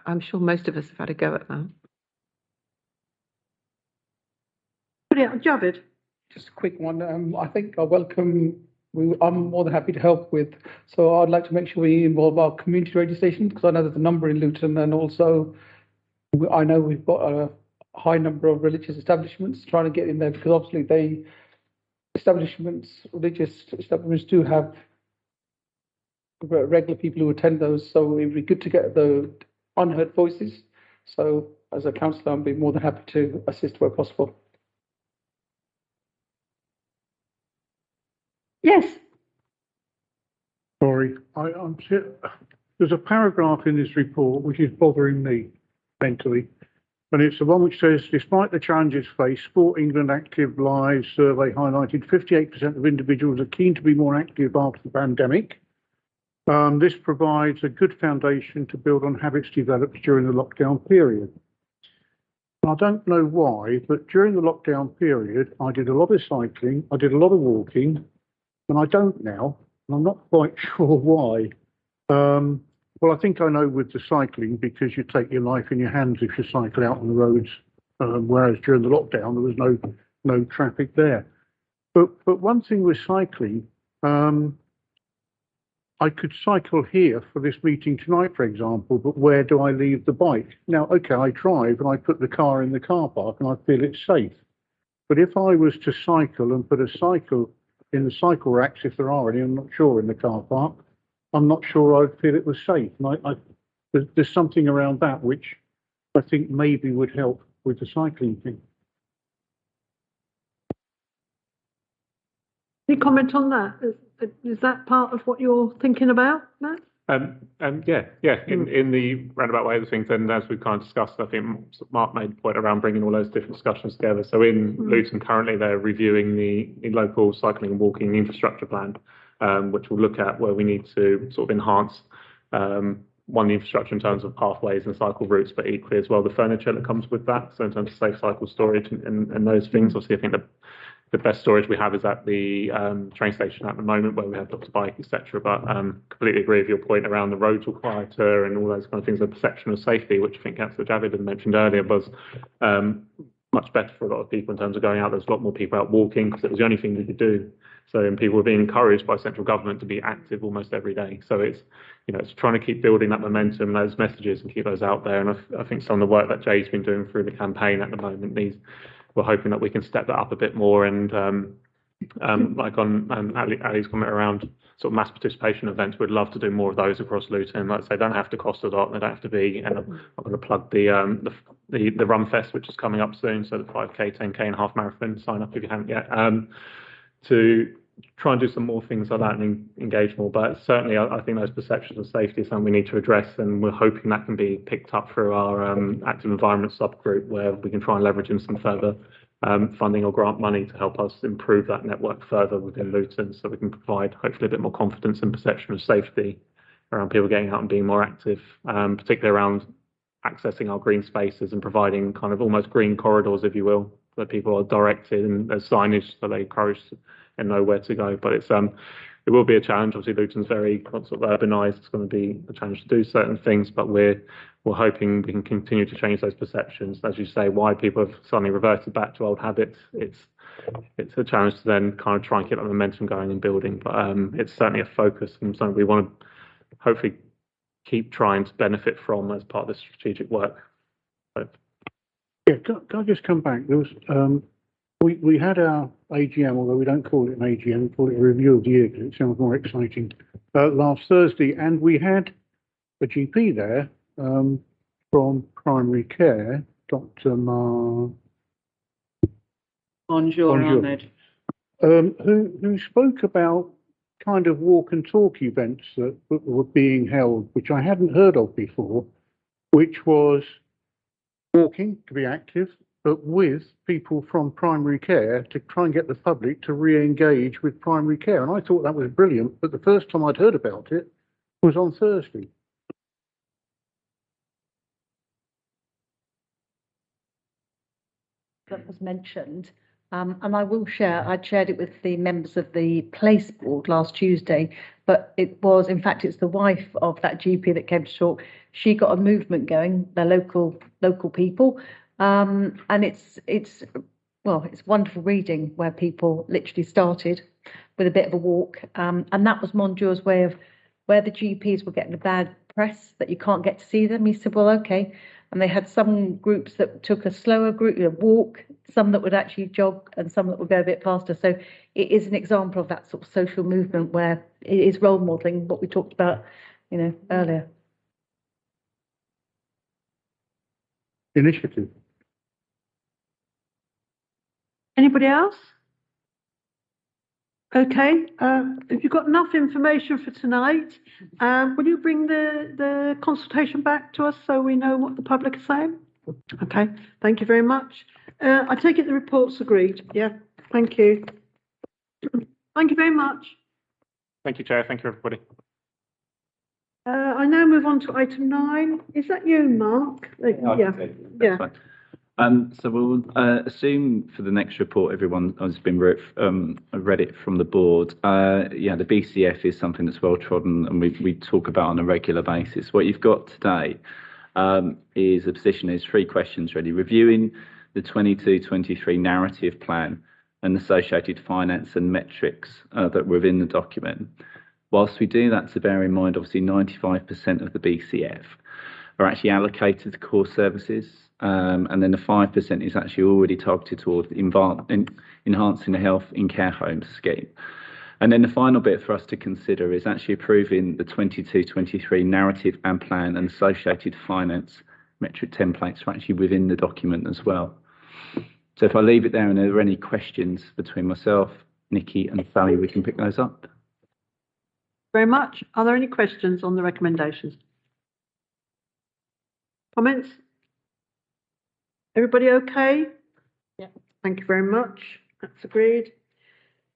I'm sure most of us have had a go at that. Brilliant. Javid. Just a quick one. I think I'm more than happy to help with. So I'd like to make sure we involve our community radio stations, because I know there's a number in Luton, and also I know we've got a high number of religious establishments trying to get in there, because obviously religious establishments do have regular people who attend those. So it would be good to get the unheard voices. So as a councillor, I'd be more than happy to assist where possible. Yes. Sorry, there's a paragraph in this report which is bothering me mentally, and it's the one which says, despite the challenges faced, Sport England Active Lives survey highlighted 58% of individuals are keen to be more active after the pandemic. This provides a good foundation to build on habits developed during the lockdown period. I don't know why, but during the lockdown period, I did a lot of cycling, I did a lot of walking, and I don't now, and I'm not quite sure why. Well, I think I know with the cycling, because you take your life in your hands if you cycle out on the roads, whereas during the lockdown there was no traffic there. But one thing with cycling, I could cycle here for this meeting tonight, for example, but where do I leave the bike? Now, okay, I drive and I put the car in the car park and I feel it's safe. But if I was to cycle and put a cycle in the cycle racks, if there are any, I'm not sure, in the car park, I'm not sure I'd feel it was safe. And there's something around that which I think maybe would help with the cycling thing. Any comment on that? Is that part of what you're thinking about, Matt? Yeah. In the roundabout way of things, and as we've kind of discussed, I think Mark made the point around bringing all those different discussions together. So in Luton currently, they're reviewing the local cycling and walking infrastructure plan, which will look at where we need to sort of enhance the infrastructure in terms of pathways and cycle routes, but equally as well the furniture that comes with that. So in terms of safe cycle storage and those things, obviously I think the best storage we have is at the train station at the moment, where we have Dr. Bike, etc. But completely agree with your point around the roads were quieter and all those kind of things. The perception of safety, which I think Councillor Javid had mentioned earlier, was much better for a lot of people in terms of going out. There's a lot more people out walking because it was the only thing we could do. So, and people were being encouraged by central government to be active almost every day. So it's trying to keep building that momentum, those messages, and keep those out there. And I think some of the work that Jay's been doing through the campaign at the moment, we're hoping that we can step that up a bit more. And like on Ali's comment around sort of mass participation events, we'd love to do more of those across Luton. Like I say, they don't have to cost a lot. They don't have to be. And I'm going to plug the Run Fest, which is coming up soon. So the 5K, 10K, and half marathon. Sign up if you haven't yet. To try and do some more things like that and engage more. But certainly, I think those perceptions of safety is something we need to address, and we're hoping that can be picked up through our active environment subgroup, where we can try and leverage in some further funding or grant money to help us improve that network further within Luton, so we can provide hopefully a bit more confidence and perception of safety around people getting out and being more active, particularly around accessing our green spaces and providing kind of almost green corridors, if you will, where people are directed and there's signage so they're encouraged and know where to go. But it will be a challenge. Obviously, Luton's very sort of urbanised. It's going to be a challenge to do certain things, but we're hoping we can continue to change those perceptions. As you say, why people have suddenly reverted back to old habits, it's a challenge to then kind of try and keep that momentum going and building. But it's certainly a focus and something we want to hopefully keep trying to benefit from as part of the strategic work. So. Yeah, can I just come back? There was we had our AGM, although we don't call it an AGM, we call it a review of the year because it sounds more exciting, last Thursday, and we had a GP there from primary care, Dr. Bonjour, Ahmed. Who spoke about kind of walk and talk events that were being held, which I hadn't heard of before, which was walking to be active, but with people from primary care to try and get the public to re-engage with primary care. And I thought that was brilliant, but the first time I'd heard about it was on Thursday. That was mentioned, and I will share, I'd shared it with the members of the place board last Tuesday, but in fact, it's the wife of that GP that came to talk. She got a movement going, the local people, and it's wonderful reading where people literally started with a bit of a walk, and that was Monjour's way of where the GPs were getting a bad press that you can't get to see them. He said, well, okay. And they had some groups that took a slower walk, some that would actually jog, and some that would go a bit faster. So it is an example of that sort of social movement where it is role modelling what we talked about, earlier. Initiative. Anybody else? Okay, if you've got enough information for tonight, will you bring the consultation back to us so we know what the public is saying? Okay, thank you very much. I take it the report's agreed. Yeah, thank you. Thank you very much. Thank you, Chair. Thank you, everybody. I now move on to item 9. Is that you, Mark? Yeah. So we'll assume for the next report, everyone has been read it from the board. Yeah, the BCF is something that's well trodden and we talk about on a regular basis. What you've got today is a position, there's 3 questions really. Reviewing the 22-23 narrative plan and associated finance and metrics that were within the document. Whilst we do that, to bear in mind, obviously 95% of the BCF are actually allocated to core services. And then the 5% is actually already targeted towards enhancing the health in care homes scheme. And then the final bit for us to consider is actually approving the 22-23 narrative and plan and associated finance metric templates are actually within the document as well. So if I leave it there and are there any questions between myself, Nikki and Sally, we can pick those up. Very much. Are there any questions on the recommendations? Comments? Everybody okay? Yeah. Thank you very much. That's agreed.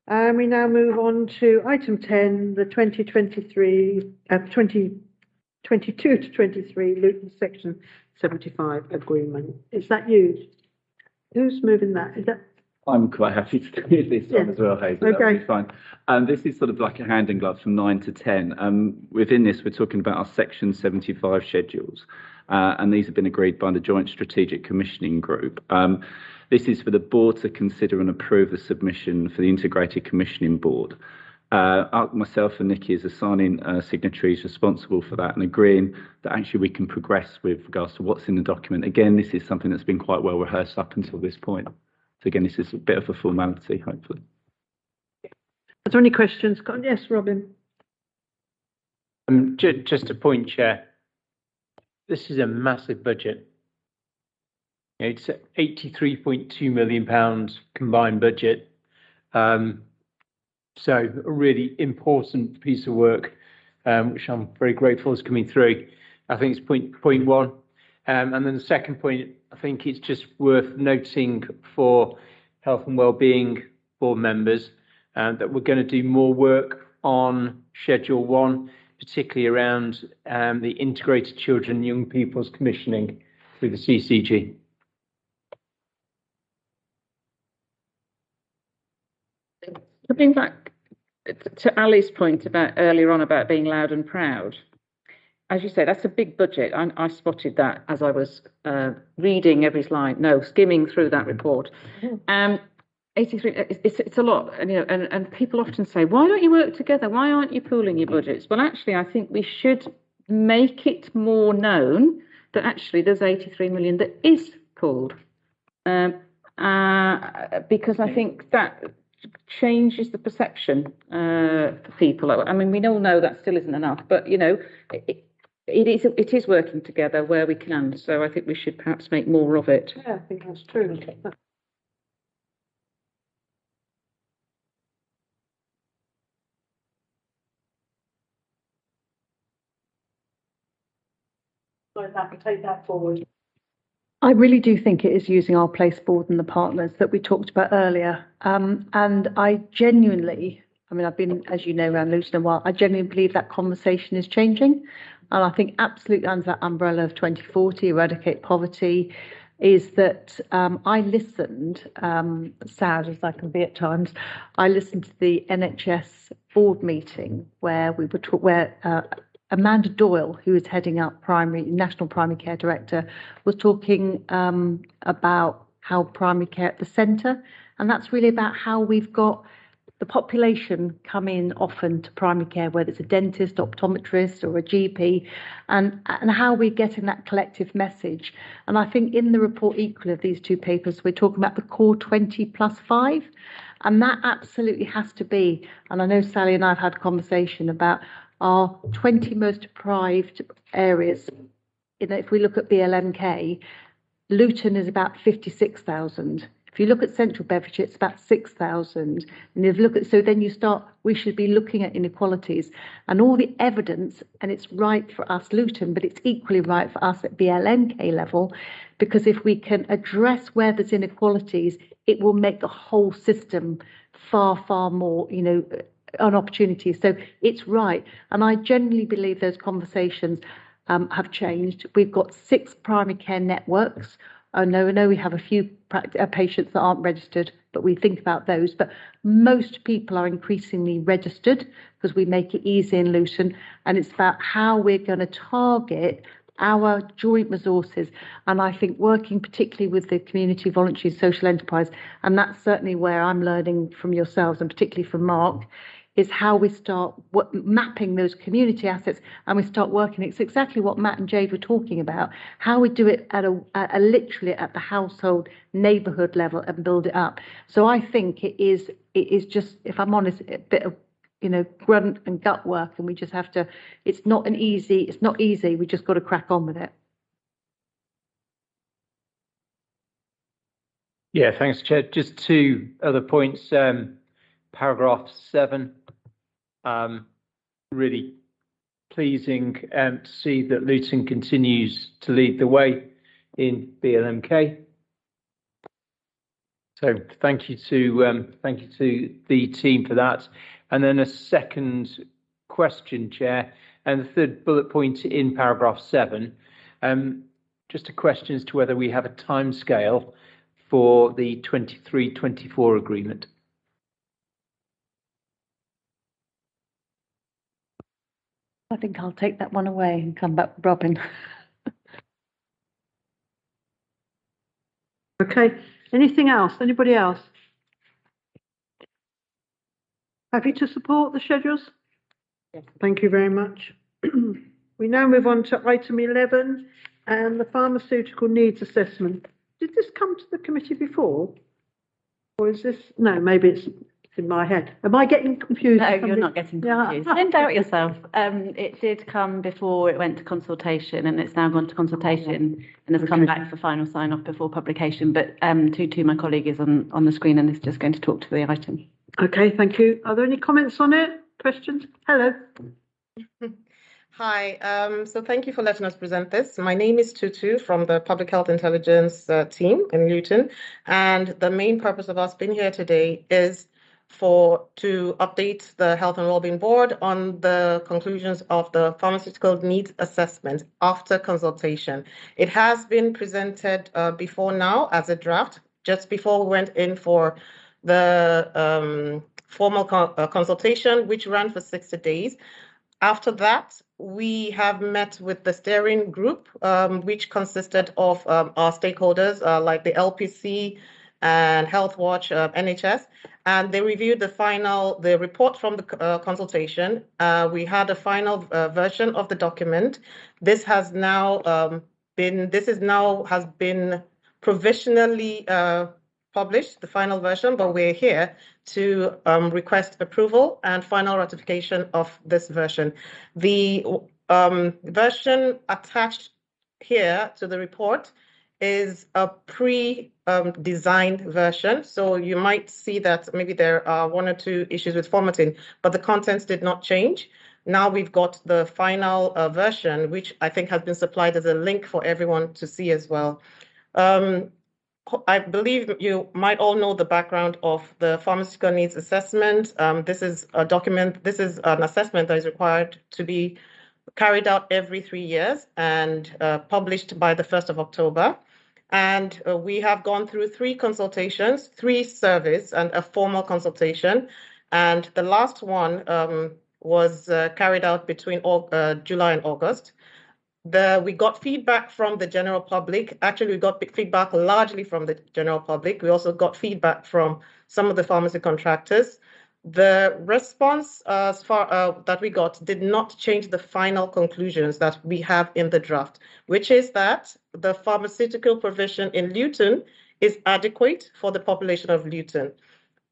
We now move on to item 10, the 2022-23 Luton Section 75 agreement. Is that you? Who's moving that? Is that? I'm quite happy to do this one as well, Hazel. Okay. That'll be fine. This is sort of like a hand in glove from 9 to 10. Within this, we're talking about our Section 75 schedules. And these have been agreed by the Joint Strategic Commissioning Group. This is for the board to consider and approve the submission for the Integrated Commissioning Board. Myself and Nikki is assigning signatories responsible for that and agreeing that actually we can progress with regards to what's in the document. Again, this is something that's been quite well rehearsed up until this point. So again, this is a bit of a formality, hopefully. Are there any questions? Yes, Robin. Just a point, Chair. This is a massive budget. It's £83.2 million combined budget. So a really important piece of work, which I'm very grateful is coming through. I think it's point one. And then the second point, I think it's just worth noting for health and wellbeing board members that we're going to do more work on Schedule 1, particularly around the Integrated Children and Young People's Commissioning through the CCG. Coming back to Ali's point about earlier on about being loud and proud, as you say, that's a big budget. I spotted that as I was reading every slide, skimming through that report. 83, it's a lot, and people often say, why don't you work together? Why aren't you pooling your budgets? Well, actually, I think we should make it more known that actually there's 83 million that is pooled, because I think that changes the perception for people. I mean, we all know that still isn't enough, but it is working together where we can. So I think we should perhaps make more of it. Yeah, I think that's true. Take that forward. I really do think it is using our place board and the partners that we talked about earlier. And I genuinely, I've been, as you know, around Luton a while, I genuinely believe that conversation is changing. And I think absolutely under that umbrella of 2040, eradicate poverty, is that I listened, sad as I can be at times, I listened to the NHS board meeting where we were Amanda Doyle, who is heading up National Primary Care Director, was talking about how primary care at the centre, and that's really about how we've got the population come in often to primary care, whether it's a dentist, optometrist or a GP, and how we're getting that collective message. And I think in the report equally of these two papers, we're talking about the core 20+5, and that absolutely has to be, and I know Sally and I have had a conversation about our 20 most deprived areas. If we look at BLMK, Luton is about 56,000. If you look at Central Bedfordshire, it's about 6,000. And if you look at, so then we should be looking at inequalities and all the evidence, and it's right for us, Luton, but it's equally right for us at BLMK level, because if we can address where there's inequalities, it will make the whole system far, far more, an opportunity. So it's right. And I genuinely believe those conversations have changed. We've got 6 primary care networks I know we have a few patients that aren't registered, but we think about those. But most people are increasingly registered because we make it easy in Luton, and it's about how we're going to target our joint resources. And I think working particularly with the community, voluntary, social enterprise, and that's certainly where I'm learning from yourselves and particularly from Mark, is how we start mapping those community assets and we start working. It's exactly what Matt and Jade were talking about, how we do it at a literally at the household, neighbourhood level and build it up. So I think it is just, if I'm honest, a bit of, grunt and gut work, and we just have to, it's not easy, we just got to crack on with it. Yeah, thanks, Chair. Just two other points. Paragraph 7, really pleasing to see that Luton continues to lead the way in BLMK. So thank you to the team for that. And then a second question, Chair, and the third bullet point in paragraph 7, just a question as to whether we have a timescale for the 23-24 agreement. I think I'll take that one away and come back, Robin. Okay, anything else? Anybody else? Happy to support the schedules? Yes. Thank you very much. We now move on to item 11 and the pharmaceutical needs assessment. Did this come to the committee before? Or is this, no, maybe it's in my head. Am I getting confused? No, you're not getting confused. Don't doubt yourself. It did come before it went to consultation, and it's now gone to consultation and has come back for final sign-off before publication. But Tutu, my colleague, is on the screen and is just going to talk to the item. Okay, thank you. Are there any comments on it? Questions? Hello. Hi, so thank you for letting us present this. My name is Tutu from the Public Health Intelligence team in Luton, and the main purpose of us being here today is to update the Health and Wellbeing Board on the conclusions of the pharmaceutical needs assessment after consultation. It has been presented before now as a draft, just before we went in for the formal consultation, which ran for 60 days. After that, we have met with the steering group, which consisted of our stakeholders like the LPC and Health Watch, NHS, and they reviewed the report from the consultation. We had a final version of the document. This has now has been provisionally published, the final version, but we're here to request approval and final ratification of this version. The version attached here to the report is a pre-designed version. So you might see that maybe there are one or two issues with formatting, but the contents did not change. Now we've got the final version, which I think has been supplied as a link for everyone to see as well. I believe you might all know the background of the pharmaceutical needs assessment. This is a document, this is an assessment that is required to be carried out every 3 years and published by the 1st of October. And we have gone through 3 consultations, 3 surveys and a formal consultation. And the last one was carried out between July and August. We got feedback from the general public. Actually, we got feedback largely from the general public. We also got feedback from some of the pharmacy contractors. The response that we got did not change the final conclusions that we have in the draft, which is that the pharmaceutical provision in Luton is adequate for the population of Luton.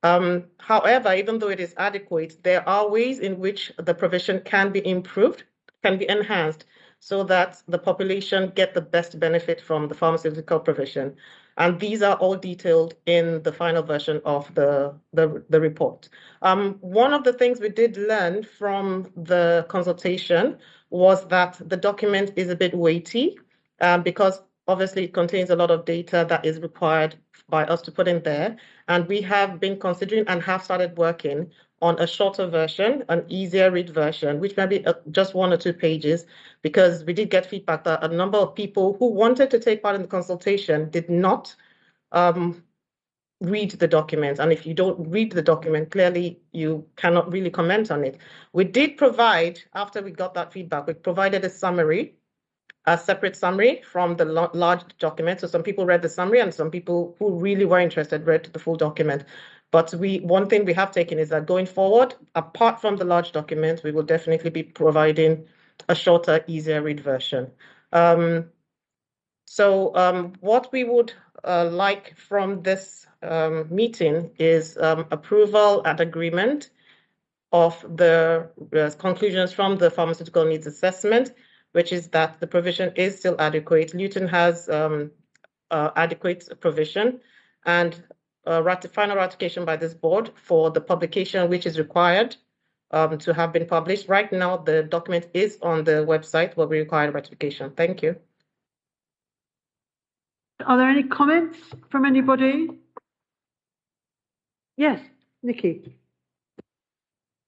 However, even though it is adequate, there are ways in which the provision can be improved, can be enhanced, so that the population get the best benefit from the pharmaceutical provision. And these are all detailed in the final version of the report. One of the things we did learn from the consultation was that the document is a bit weighty because obviously it contains a lot of data that is required by us to put in there. And we have been considering and have started working on a shorter version, an easier read version, which may be just 1 or 2 pages, because we did get feedback that a number of people who wanted to take part in the consultation did not read the document. And if you don't read the document, clearly you cannot really comment on it. We did provide, after we got that feedback, we provided a summary, a separate summary from the large document. So some people read the summary and some people who really were interested read the full document. But one thing we have taken is that going forward, apart from the large document, we will definitely be providing a shorter, easier read version. What we would like from this meeting is approval and agreement of the conclusions from the pharmaceutical needs assessment, which is that the provision is still adequate. Luton has adequate provision, and final ratification by this board for the publication which is required to have been published. Right now, the document is on the website, but we require ratification. Thank you. Are there any comments from anybody? Yes, Nikki.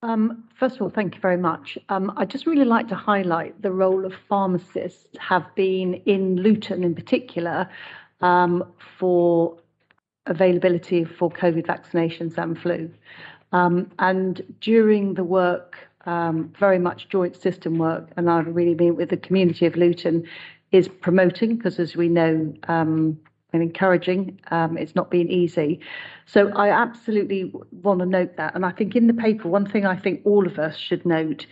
First of all, thank you very much. I'd just really like to highlight the role of pharmacists have been in Luton in particular for availability for COVID vaccinations and flu. And during the work, very much joint system work, and I've really been with the community of Luton, is promoting, because as we know, and encouraging, it's not been easy. So I absolutely want to note that. And I think in the paper, one thing I think all of us should note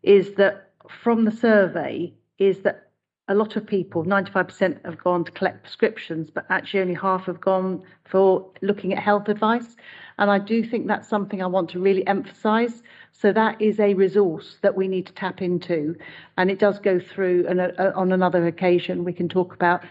is that from the survey is that a lot of people, 95% have gone to collect prescriptions, but actually only half have gone for looking at health advice. And I do think that's something I want to really emphasise. So that is a resource that we need to tap into. And it does go through, and on another occasion, we can talk about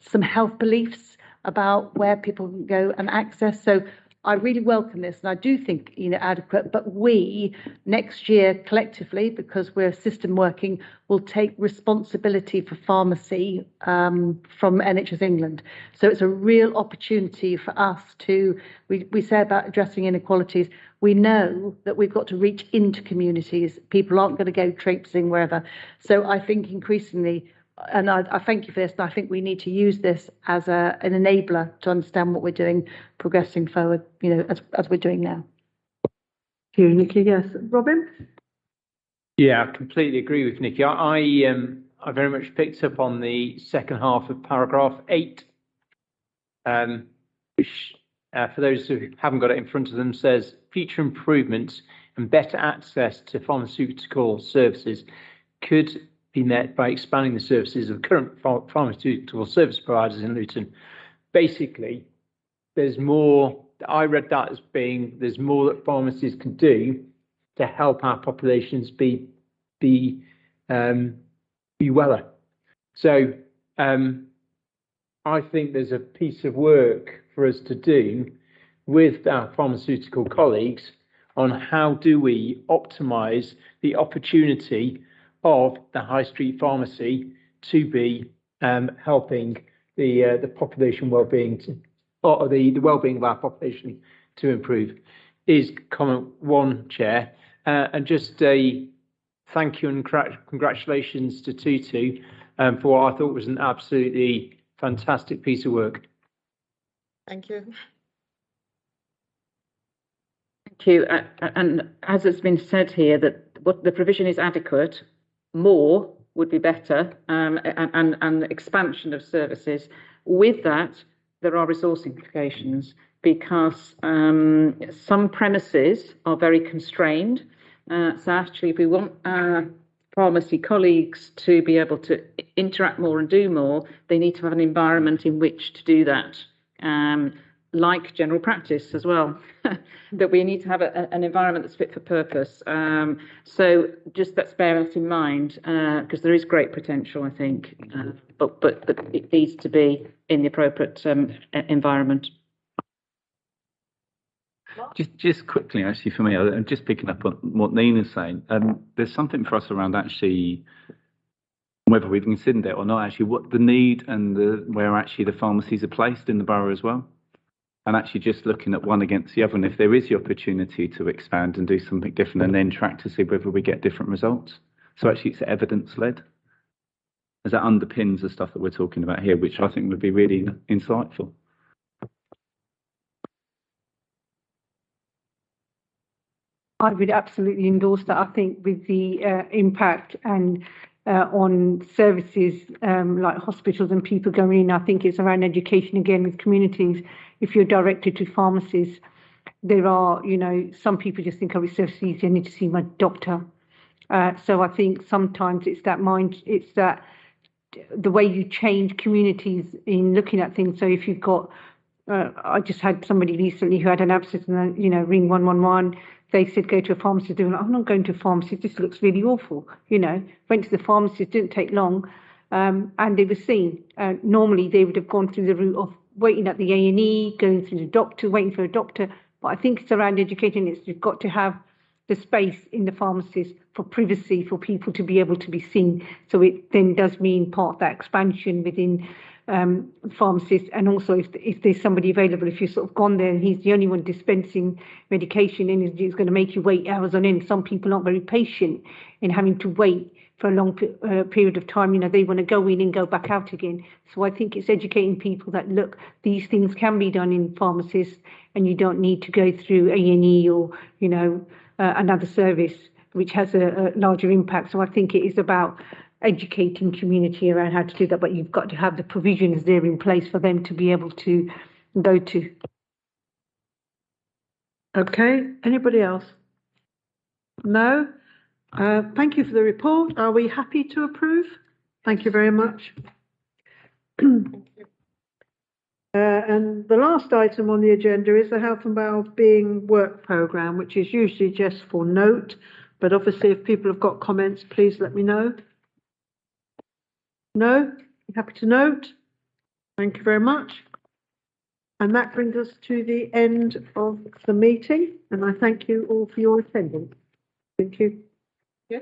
some health beliefs about where people can go and access. So I really welcome this, and I do think, adequate, but we next year collectively, because we're system working, will take responsibility for pharmacy from NHS England. So it's a real opportunity for us to, we say about addressing inequalities, we know that we've got to reach into communities. People aren't going to go traipsing wherever. So I think increasingly, and I thank you for this, and I think we need to use this as an enabler to understand what we're doing, progressing forward, as we're doing now. Thank you, Nikki. Yes, Robin? Yeah, I completely agree with Nikki. I very much picked up on the second half of paragraph 8, which, for those who haven't got it in front of them, says future improvements and better access to pharmaceutical services could be met by expanding the services of current pharmaceutical service providers in Luton. Basically, there's more. I read that as being there's more that pharmacies can do to help our populations be weller. So I think there's a piece of work for us to do with our pharmaceutical colleagues on how do we optimise the opportunity of the high street pharmacy to be helping the population well-being or the well-being of our population to improve. Is comment 1, Chair, and just a thank you and congratulations to Tutu for what I thought was an absolutely fantastic piece of work. Thank you. Thank you. And as it's been said here, that what the provision is adequate, more would be better, and expansion of services. With that, there are resource implications because some premises are very constrained. So actually, if we want our pharmacy colleagues to be able to interact more and do more, they need to have an environment in which to do that. Like general practice as well, that we need to have an environment that's fit for purpose. So just let's bear that in mind, because there is great potential, I think, but it needs to be in the appropriate environment. Just quickly, actually, for me, I'm just picking up on what Nina's saying. There's something for us around actually whether we've considered it or not. Actually, what the need and where actually the pharmacies are placed in the borough as well. and actually just looking at one against the other, and if there is the opportunity to expand and do something different, and then track to see whether we get different results. So actually it's evidence-led, as that underpins the stuff that we're talking about here, which I think would be really insightful. I would absolutely endorse that. I think with the impact and on services like hospitals and people going in, I think it's around education again with communities. If you're directed to pharmacies, there are, some people just think, oh, it's so easy, I need to see my doctor. So I think sometimes it's that the way you change communities in looking at things. So if you've got, I just had somebody recently who had an abscess and then, ring 111. They said, go to a pharmacist. They were like, I'm not going to a pharmacist. This looks really awful. Went to the pharmacist, didn't take long, and they were seen. Normally, they would have gone through the route of waiting at the A&E, going through the doctor, waiting for a doctor. But I think it's around educating. You've got to have the space in the pharmacies for privacy, for people to be able to be seen. So it then does mean part of that expansion within pharmacists, and also if there's somebody available, if you've sort of gone there and he's the only one dispensing medication and he's going to make you wait hours on end. Some people aren't very patient in having to wait for a long period of time. They want to go in and go back out again. So I think it's educating people that, look, these things can be done in pharmacies and you don't need to go through A&E or, another service which has a larger impact. So I think it is about educating community around how to do that, but you've got to have the provisions there in place for them to be able to go to. Okay, anybody else? No? Thank you for the report. Are we happy to approve? Thank you very much. And the last item on the agenda is the Health and Wellbeing Work Programme, which is usually just for note, but obviously if people have got comments, please let me know. No? Happy to note? Thank you very much. And that brings us to the end of the meeting, and I thank you all for your attendance. Thank you. Yeah.